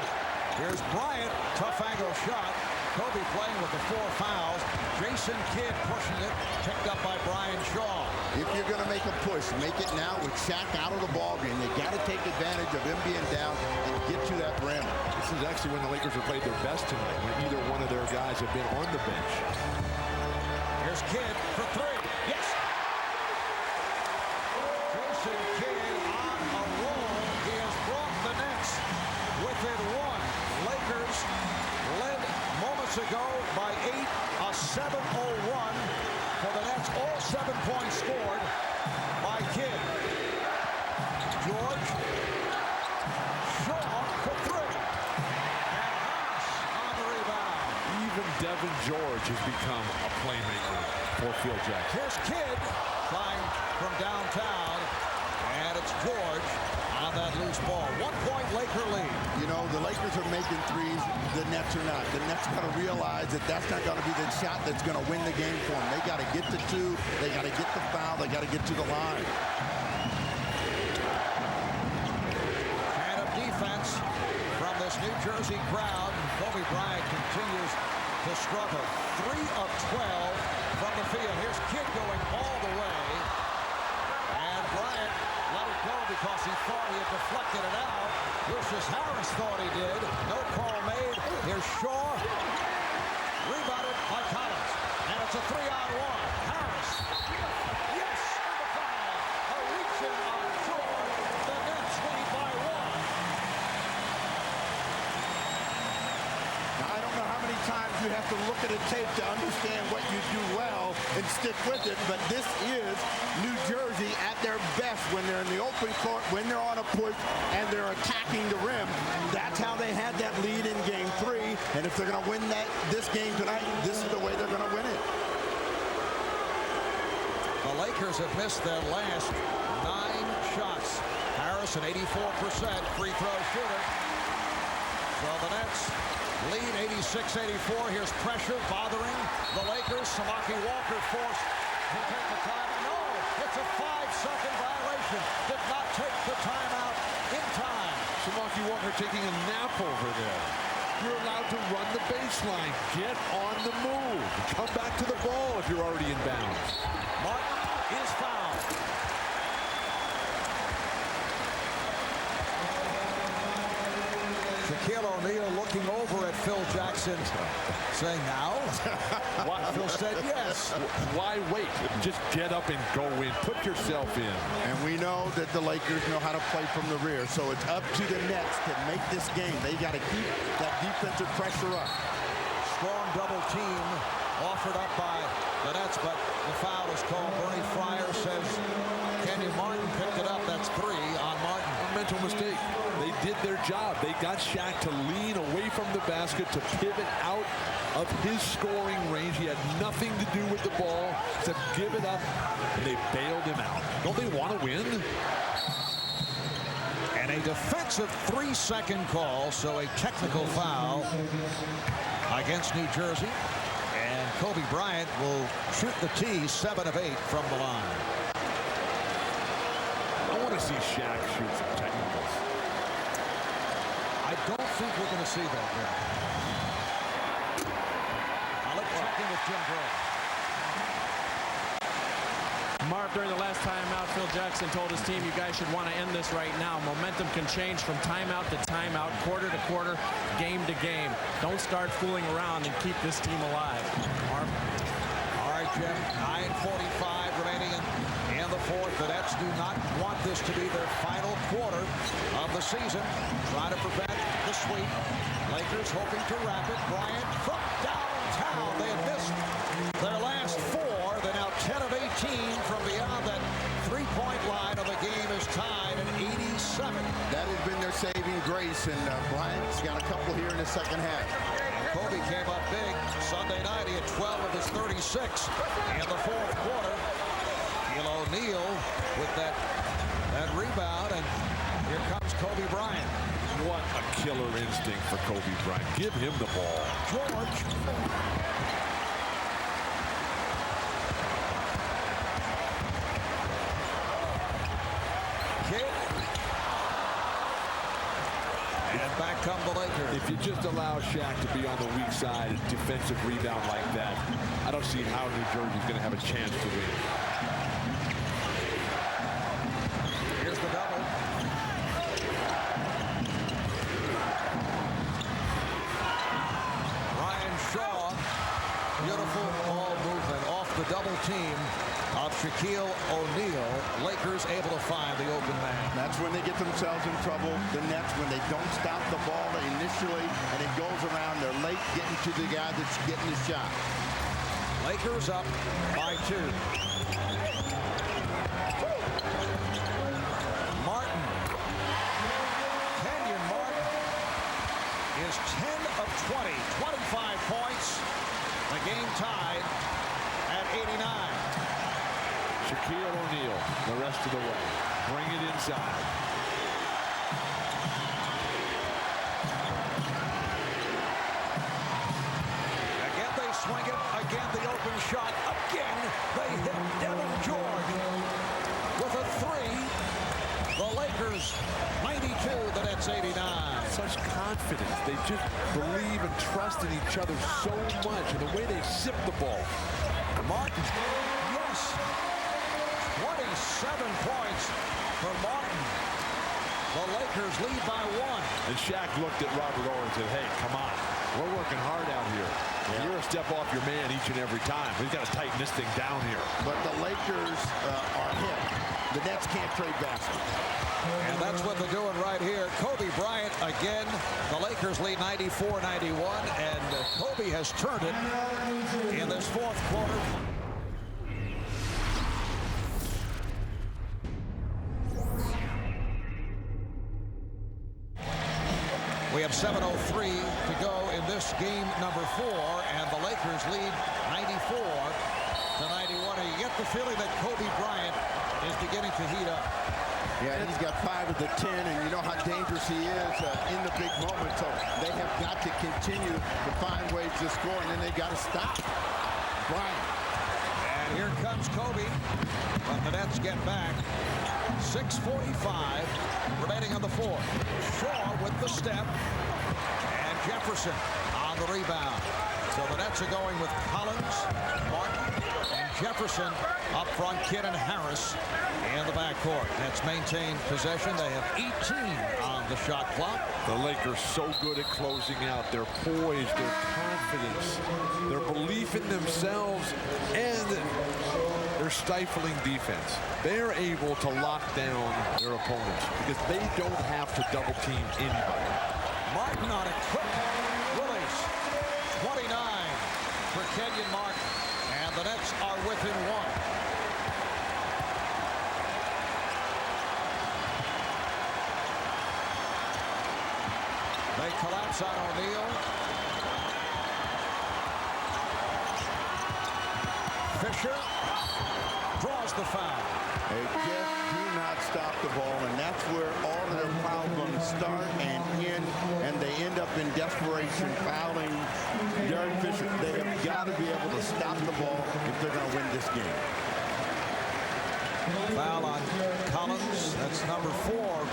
Here's Bryant. Tough angle shot. Kobe playing with the 4 fouls. Jason Kidd pushing it. Picked up by Brian Shaw. If you're going to make a push, make it now with Shaq out of the ballgame. You got to take advantage of him being down and get to that rim. This is actually when the Lakers have played their best tonight, when either one of their guys have been on the bench. Here's Kidd for 3. Yes! Jason Kidd on a roll. He has brought the Nets within 1. Lakers led moments ago by 8, a 7-0 run for the Nets. All 7 points scored by Kidd. George. Shaw for 3. And Haas on the rebound. Even Devin George has become a playmaker for Phil Jackson. Here's Kidd trying from downtown. And it's George on that loose ball. 1-point Laker lead. You know, the Lakers are making threes. The Nets are not. The Nets got to realize that that's not going to be the shot that's going to win the game for them. They got to get to 2. They got to get the foul. They got to get to the line. And a defense from this New Jersey crowd. Kobe Bryant continues to struggle. 3 of 12 from the field. Here's Kidd going all the way. And Bryant let it go because he thought he had deflected it out. Lucius Harris thought he did. No call made. Here's Shaw. Rebounded by Collins. And it's a 3-on-1. Harris. Yes, and the foul. A reach-in on George. The Nets lead by 1. Now, I don't know how many times you have to look at a tape to understand what you do well and stick with it, but this is New Jersey at their best when they're in the open court, when they're on a push, and they're attacking the rim. That's how they had that lead in Game 3, and if they're going to win this game tonight, this is the way they're going to win it. The Lakers have missed their last 9 shots. Harris, an 84% free throw shooter. So the Nets lead 86-84. Here's pressure bothering the Lakers. Samaki Walker forced to take the time. No, it's a 5-second violation. Did not take the timeout in time. Samaki Walker taking a nap over there. You're allowed to run the baseline. Get on the move. Come back to the ball if you're already in bounds. Martin is fouled. Shaquille O'Neal looking over at Phil Jackson, saying, now? Phil said yes. Why wait? Just get up and go in. Put yourself in. And we know that the Lakers know how to play from the rear, so it's up to the Nets to make this game. They got to keep that defensive pressure up. Strong double team offered up by the Nets, but the foul is called. Bernie Fryer says Kenyon Martin picked it up. That's 3 on Martin. A mental mistake. They did their job. They got Shaq to lean away from the basket, to pivot out of his scoring range. He had nothing to do with the ball except give it up, and they bailed him out. Don't they want to win? And a defensive 3-second call, so a technical foul against New Jersey. And Kobe Bryant will shoot the tee, 7 of 8 from the line. I want to see Shaq shoot some technicals. I don't think we're going to see that here. I'll checking with Jim Gray. Marv, during the last timeout, Phil Jackson told his team, you guys should want to end this right now. Momentum can change from timeout to timeout, quarter to quarter, game to game. Don't start fooling around and keep this team alive. Marv? All right, Jim, 9:45 remaining in the fourth. The Nets do not want this to be their final quarter of the season. Trying to prevent the sweep. Lakers hoping to wrap it. Bryant from downtown. They have missed their last 4. They're now 10 of 18 from beyond that three-point line, and the game is tied at 87. That has been their saving grace, and Bryant's got a couple here in the second half. Kobe came up big Sunday night. He had 12 of his 36 in the fourth quarter. Shaquille O'Neal with that rebound, and here comes Kobe Bryant. What a killer instinct for Kobe Bryant. Give him the ball. George. Kidd. And back come the Lakers. If you just allow Shaq to be on the weak side, a defensive rebound like that, I don't see how New Jersey's going to have a chance to win. Here's the double. Shaw, beautiful ball movement off the double team of Shaquille O'Neal. Lakers able to find the open man. That's when they get themselves in trouble. The Nets, when they don't stop the ball initially and it goes around, they're late getting to the guy that's getting the shot. Lakers up by 2. Martin. Kenyon Martin is 10 of 20, 25 points. The game tied at 89. Shaquille O'Neal the rest of the way. Bring it inside. Again they swing it. Again the open shot. Again they hit Devin George with a 3. The Lakers 92, the Nets 89. Such confidence. They just believe and trust in each other so much, and the way they sip the ball. Martin, yes. 27 points for Martin. The Lakers lead by 1. And Shaq looked at Robert Orr and said, hey, come on. We're working hard out here. Yeah. You're a step off your man each and every time. We've got to tighten this thing down here. But the Lakers are hit. The Nets can't trade baskets. And that's what they're doing right here. Kobe Bryant again. The Lakers lead 94-91, and Kobe has turned it in this fourth quarter. We have 7:03 to go in this game number 4, and the Lakers lead 94-91. And you get the feeling that Kobe Bryant is beginning to heat up. Yeah, he's got 5 of the 10, and you know how dangerous he is in the big moment. So they have got to continue to find ways to score, and then they got to stop Bryant. And here comes Kobe, but the Nets get back. 6:45 remaining on the fourth. Shaw with the step, and Jefferson on the rebound. So the Nets are going with Collins, Martin, and Jefferson up front. Kidd and Harris in the backcourt. Nets maintain possession. They have 18 on the shot clock. The Lakers so good at closing out. Their poise, their confidence, their belief in themselves, and their stifling defense. They're able to lock down their opponents because they don't have to double team anybody. Martin on a quick release. 29 for Kenyon Martin. And the Nets are within 1. They collapse on O'Neal. Fisher draws the foul. They just do not stop the ball, and that's where all of their problems start and end, and they end up in desperation fouling Derek Fisher. They have got to be able to stop the ball if they're going to win this game. Foul on Collins. That's number 4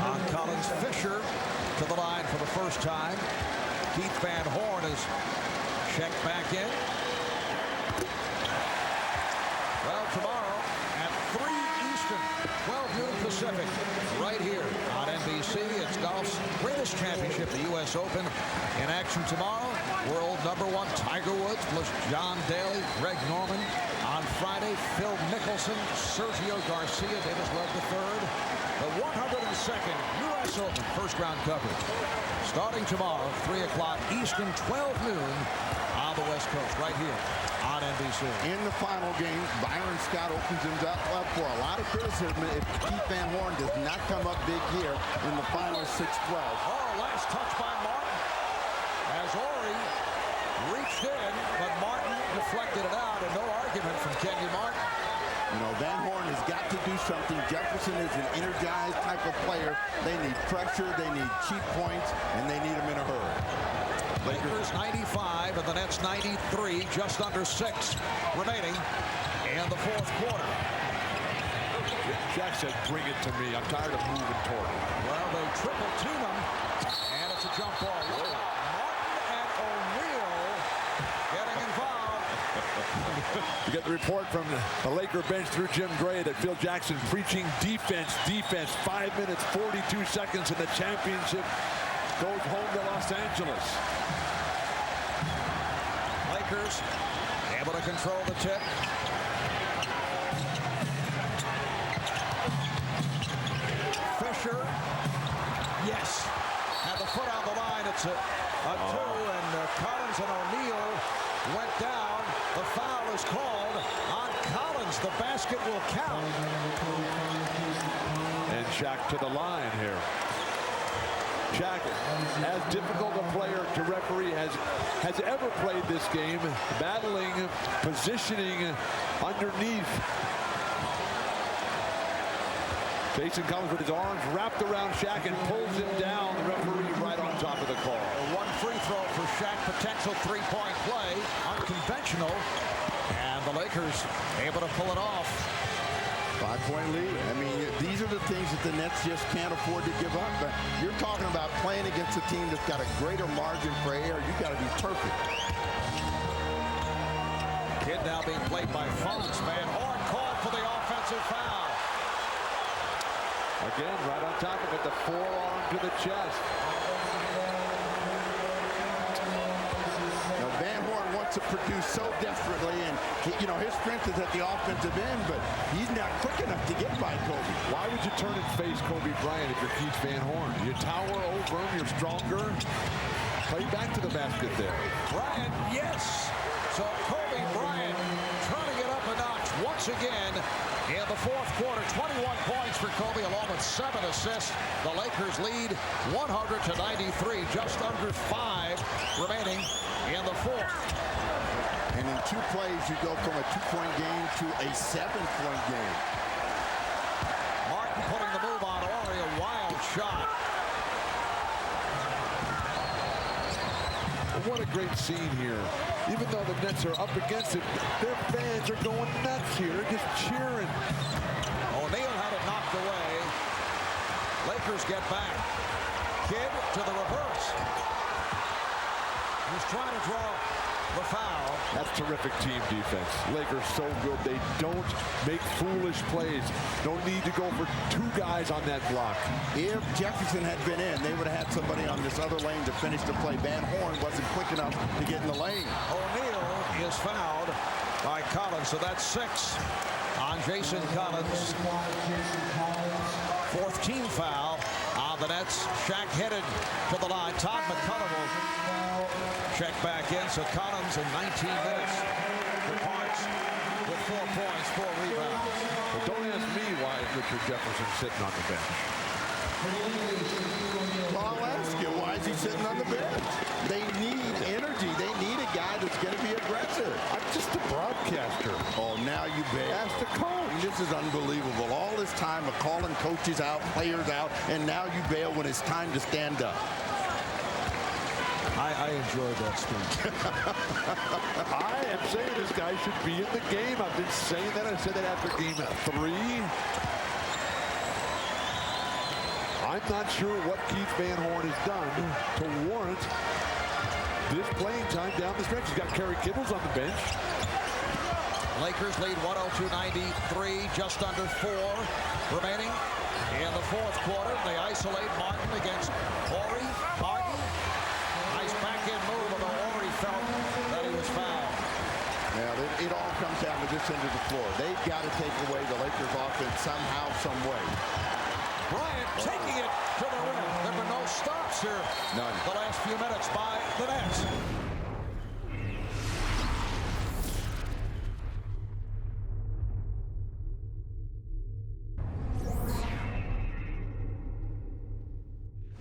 on Collins. Fisher to the line for the first time. Keith Van Horn is checked back in. Well, tomorrow at 3 Eastern, 12 noon Pacific, right here on NBC. It's golf's greatest championship, the U.S. Open, in action tomorrow. World #1 Tiger Woods plus John Daly, Greg Norman. On Friday, Phil Mickelson, Sergio Garcia, Davis Webb III. The 102nd U.S. Open first round coverage. Starting tomorrow, 3 o'clock Eastern, 12 noon on the West Coast, right here on NBC. In the final game, Byron Scott opens him up for a lot of criticism if Keith Van Horn does not come up big here in the final 6-12. Oh, last touch by Martin. As Horry reached in, but Martin deflected it out, and no argument from Kenyon Martin. You know, Van Horn has got to do something. Jefferson is an energized type of player. They need pressure, they need cheap points, and they need them in a hurry. Lakers 95 and the Nets 93, just under 6 remaining in the fourth quarter. Shaq said, bring it to me. I'm tired of moving toward it. Well, they triple team him, and it's a jump ball. Martin and O'Neal getting involved. You get the report from the Laker bench through Jim Gray that Phil Jackson preaching defense. 5 minutes, 42 seconds, and the championship goes home to Los Angeles. Lakers able to control the tip. Fisher, yes, had the foot on the line. It's a 2, and Collins and O'Neal went down. The foul is called on Collins. The basket will count. And Shaq to the line here. Shaq, as difficult a player to referee has ever played this game, battling, positioning underneath. Jason Collins with his arms wrapped around Shaq and pulls him down. The referee right on top of the call. One free throw for Shaq, potential three-point play, unconventional, and the Lakers able to pull it off. 5-point lead. I mean, these are the things that the Nets just can't afford to give up. But you're talking about playing against a team that's got a greater margin for error. You got to be perfect. Kid now being played by Fonz. Van Horn called for the offensive foul. Again, right on top of it, the forearm to the chest. Now, Van Horn wants to produce so desperately, and you know his strength is at the offensive end, but he's not quick enough to get by Kobe. Why would you turn and face Kobe Bryant if you're Keith Van Horn? You tower over him, you're stronger. Play back to the basket there. Bryant, yes. So Kobe Bryant trying to get up a notch once again in the fourth quarter. 21 points for Kobe along with 7 assists. The Lakers lead 100-93, just under 5 remaining in the fourth. And in 2 plays, you go from a 2-point game to a 7-point game. Martin putting the move on Horry, a wild shot. What a great scene here. Even though the Nets are up against it, their fans are going nuts here, just cheering. O'Neal had it knocked away. Lakers get back. Kidd to the reverse. He's trying to draw the foul. That's terrific team defense. Lakers so good. They don't make foolish plays. No need to go for 2 guys on that block. If Jefferson had been in, they would have had somebody on this other lane to finish the play. Van Horn wasn't quick enough to get in the lane. O'Neal is fouled by Collins, so that's 6 on Jason Collins. 4th team foul on the Nets. Shaq headed to the line. Todd McCullough will check back in. So Collins in 19 minutes departs with 4 points, 4 rebounds. But don't ask me why Richard Jefferson's sitting on the bench. Well, I'll ask you, why is he sitting on the bench? They need energy. They need a guy that's going to be aggressive. I'm just a broadcaster. Oh, now you bail. Ask the coach. This is unbelievable. All this time of calling coaches out, players out, and now you bail when it's time to stand up. I enjoyed that speech. I am saying this guy should be in the game. I've been saying that. I said that after game 3. I'm not sure what Keith Van Horn has done to warrant this playing time down the stretch. He's got Kerry Kittles on the bench. Lakers lead 102-93, just under 4 remaining in the fourth quarter. They isolate Martin against Horry. Martin, nice back-end move, although Horry felt that he was fouled. Yeah, it all comes down to this end of the floor. They've got to take away the Lakers offense somehow, some way. Bryant taking it to the rim. There were no stops here. None. The last few minutes by the Nets.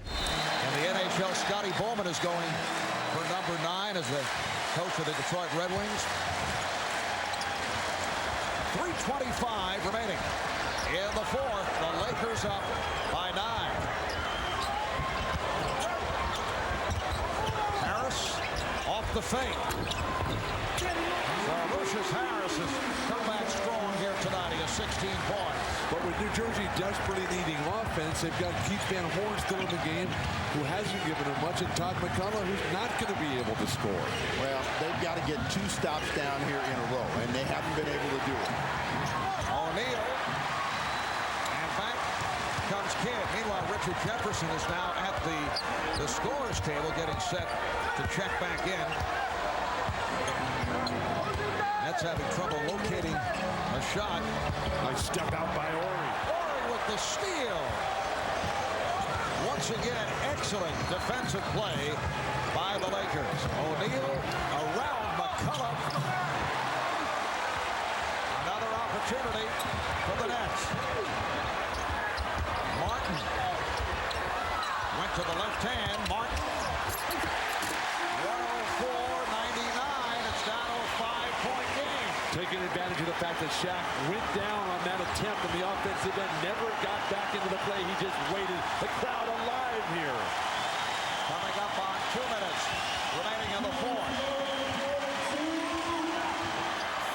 In the NHL, Scotty Bowman is going for number 9 as the coach of the Detroit Red Wings. 3:25 remaining in the fourth. The Lakers up by 9. Harris off the fake. So Lucius Harris has come back strong here tonight. He has 16 points. But with New Jersey desperately needing offense, they've got Keith Van Horn still in the game, who hasn't given them much, and Todd McCullough, who's not going to be able to score. Well, they've got to get 2 stops down here in a row, and they haven't been able to do it. O'Neal. And back comes Kidd. Meanwhile, Richard Jefferson is now at the scorer's table getting set to check back in. Nets having trouble locating a shot. Nice step out by Ori. Ori with the steal. Once again, excellent defensive play by the Lakers. O'Neal around McCullough. Another opportunity for the Nets. Martin went to the left hand. Martin. 104-99. It's down to a 5-point game. Taking advantage of the fact that Shaq went down on that attempt and the offensive end never got back into the play. He just waited. The crowd alive here. Coming up on 2 minutes remaining in the fourth.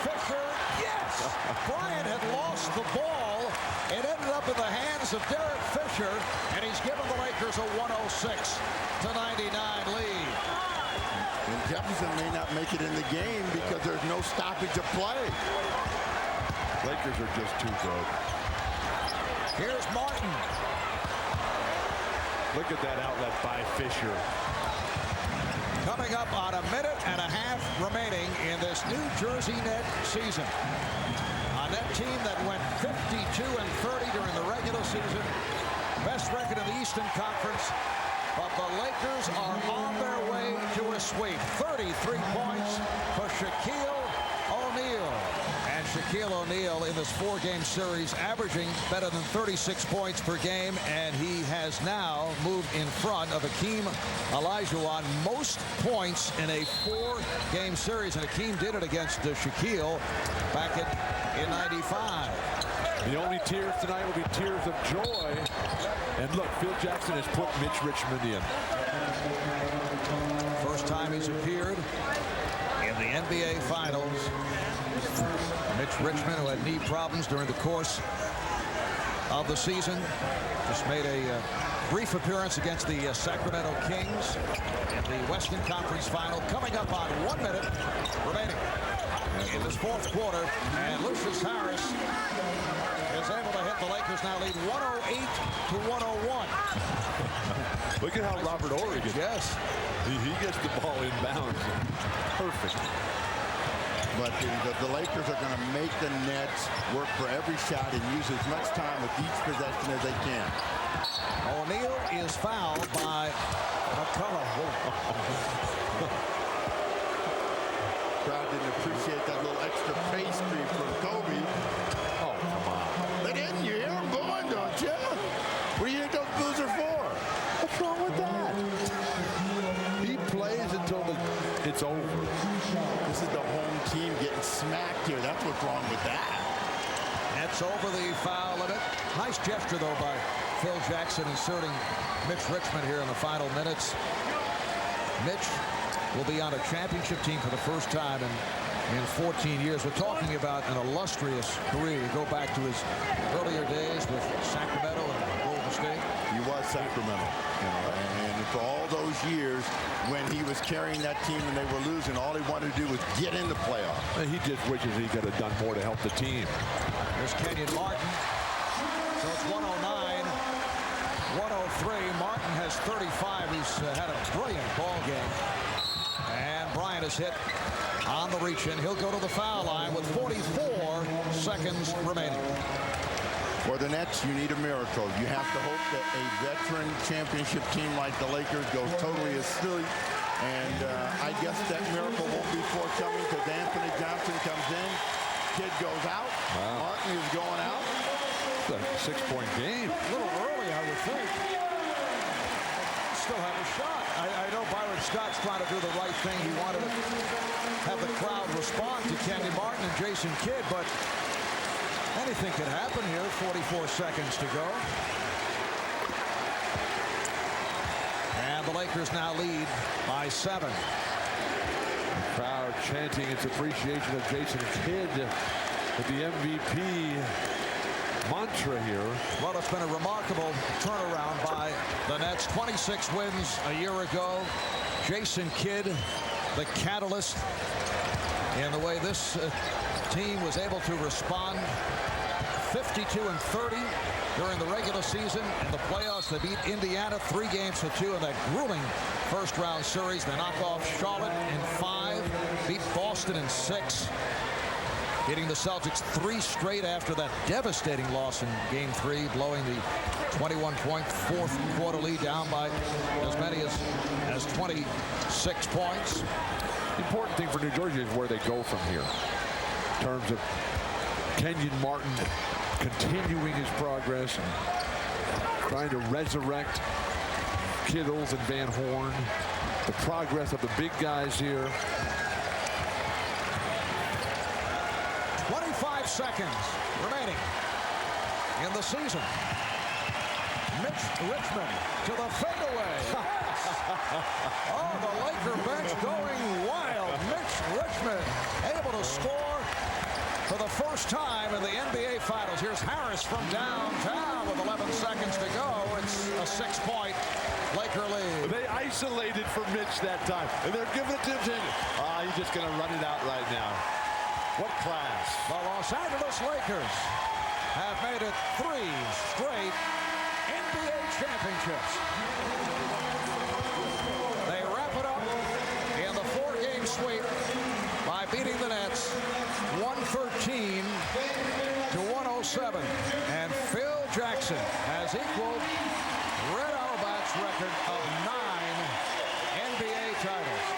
Fisher, yes! Bryant had lost the ball. It ended up in the hands of Derek Fisher, and he's given the Lakers a 106-99 lead. And Jefferson may not make it in the game because there's no stoppage of play. Lakers are just too good. Here's Martin. Look at that outlet by Fisher. Coming up on 1.5 minutes remaining in this New Jersey Net season. A Net team that went 52-30 during the regular season. Best record in the Eastern Conference. But the Lakers are on their way to a sweep. 33 points for Shaquille O'Neal. And Shaquille O'Neal in this 4-game series averaging better than 36 points per game. And he has now moved in front of Hakeem Olajuwon most points in a 4-game series. And Hakeem did it against Shaquille back in '95. The only tears tonight will be tears of joy. And look, Phil Jackson has put Mitch Richmond in. First time he's appeared in the NBA Finals. Mitch Richmond, who had knee problems during the course of the season, just made a brief appearance against the Sacramento Kings in the Western Conference Final. Coming up on 1 minute remaining in this fourth quarter, and Lucius Harris is able to hit the Lakers now lead 108-101. Look at how Robert Ory gets. Yes. He gets the ball inbounds. Perfect. But the Lakers are going to make the Nets work for every shot and use as much time with each possession as they can. O'Neal is fouled by McCullough. Crowd didn't appreciate that little extra face creep from Kobe. Oh, come on. They didn't. You hear them going, don't you? What do you think those boos are for? What's wrong with that? He plays until it's over. This is the home team getting smacked here. That's what's wrong with that. That's over the foul limit. Nice gesture, though, by Phil Jackson inserting Mitch Richmond here in the final minutes. Mitch will be on a championship team for the first time in 14 years. We're talking about an illustrious career. You go back to his earlier days with Sacramento and Golden State. He was Sacramento, and for all those years when he was carrying that team and they were losing, all he wanted to do was get in the playoffs. He just wishes he could have done more to help the team. There's Kenyon Martin. So it's 109, 103. Martin has 35. He's had a brilliant ball game. And Bryant is hit on the reach-in. He'll go to the foul line with 44 seconds remaining. For the Nets, you need a miracle. You have to hope that a veteran championship team like the Lakers goes totally asleep. And I guess that miracle won't be forthcoming because Anthony Johnson comes in. Kid goes out. Wow. Martin is going out. It's a 6-point game. A little early, I would think. Still have a shot. I know Byron Scott's trying to do the right thing. He wanted to have the crowd respond to Kenyon Martin and Jason Kidd, but anything could happen here. 44 seconds to go. And the Lakers now lead by 7. Crowd chanting its appreciation of Jason Kidd with the MVP mantra here. Well, it's been a remarkable turnaround by the Nets. 26 wins a year ago. Jason Kidd, the catalyst in the way this team was able to respond. 52-30 during the regular season. In the playoffs, they beat Indiana 3-2 in that grueling first-round series. They knocked off Charlotte in 5, beat Boston in 6, beating the Celtics 3 straight after that devastating loss in Game 3, blowing the 21-point fourth-quarter lead down by as many as 26 points. The important thing for New Jersey is where they go from here in terms of Kenyon Martin continuing his progress and trying to resurrect Kittles and Van Horn. The progress of the big guys here. 25 seconds remaining in the season. Mitch Richmond to the fadeaway. Oh, the Laker bench going wild. Mitch Richmond able to score for the first time in the NBA Finals. Here's Harris from downtown with 11 seconds to go. It's a 6-point Laker lead. They isolated for Mitch that time, and they're giving it to him. He's just going to run it out right now. What class. The Los Angeles Lakers have made it 3 straight NBA championships. They wrap it up in the 4-game sweep by beating the Nets 113 to 107. And Phil Jackson has equaled Red Auerbach's record of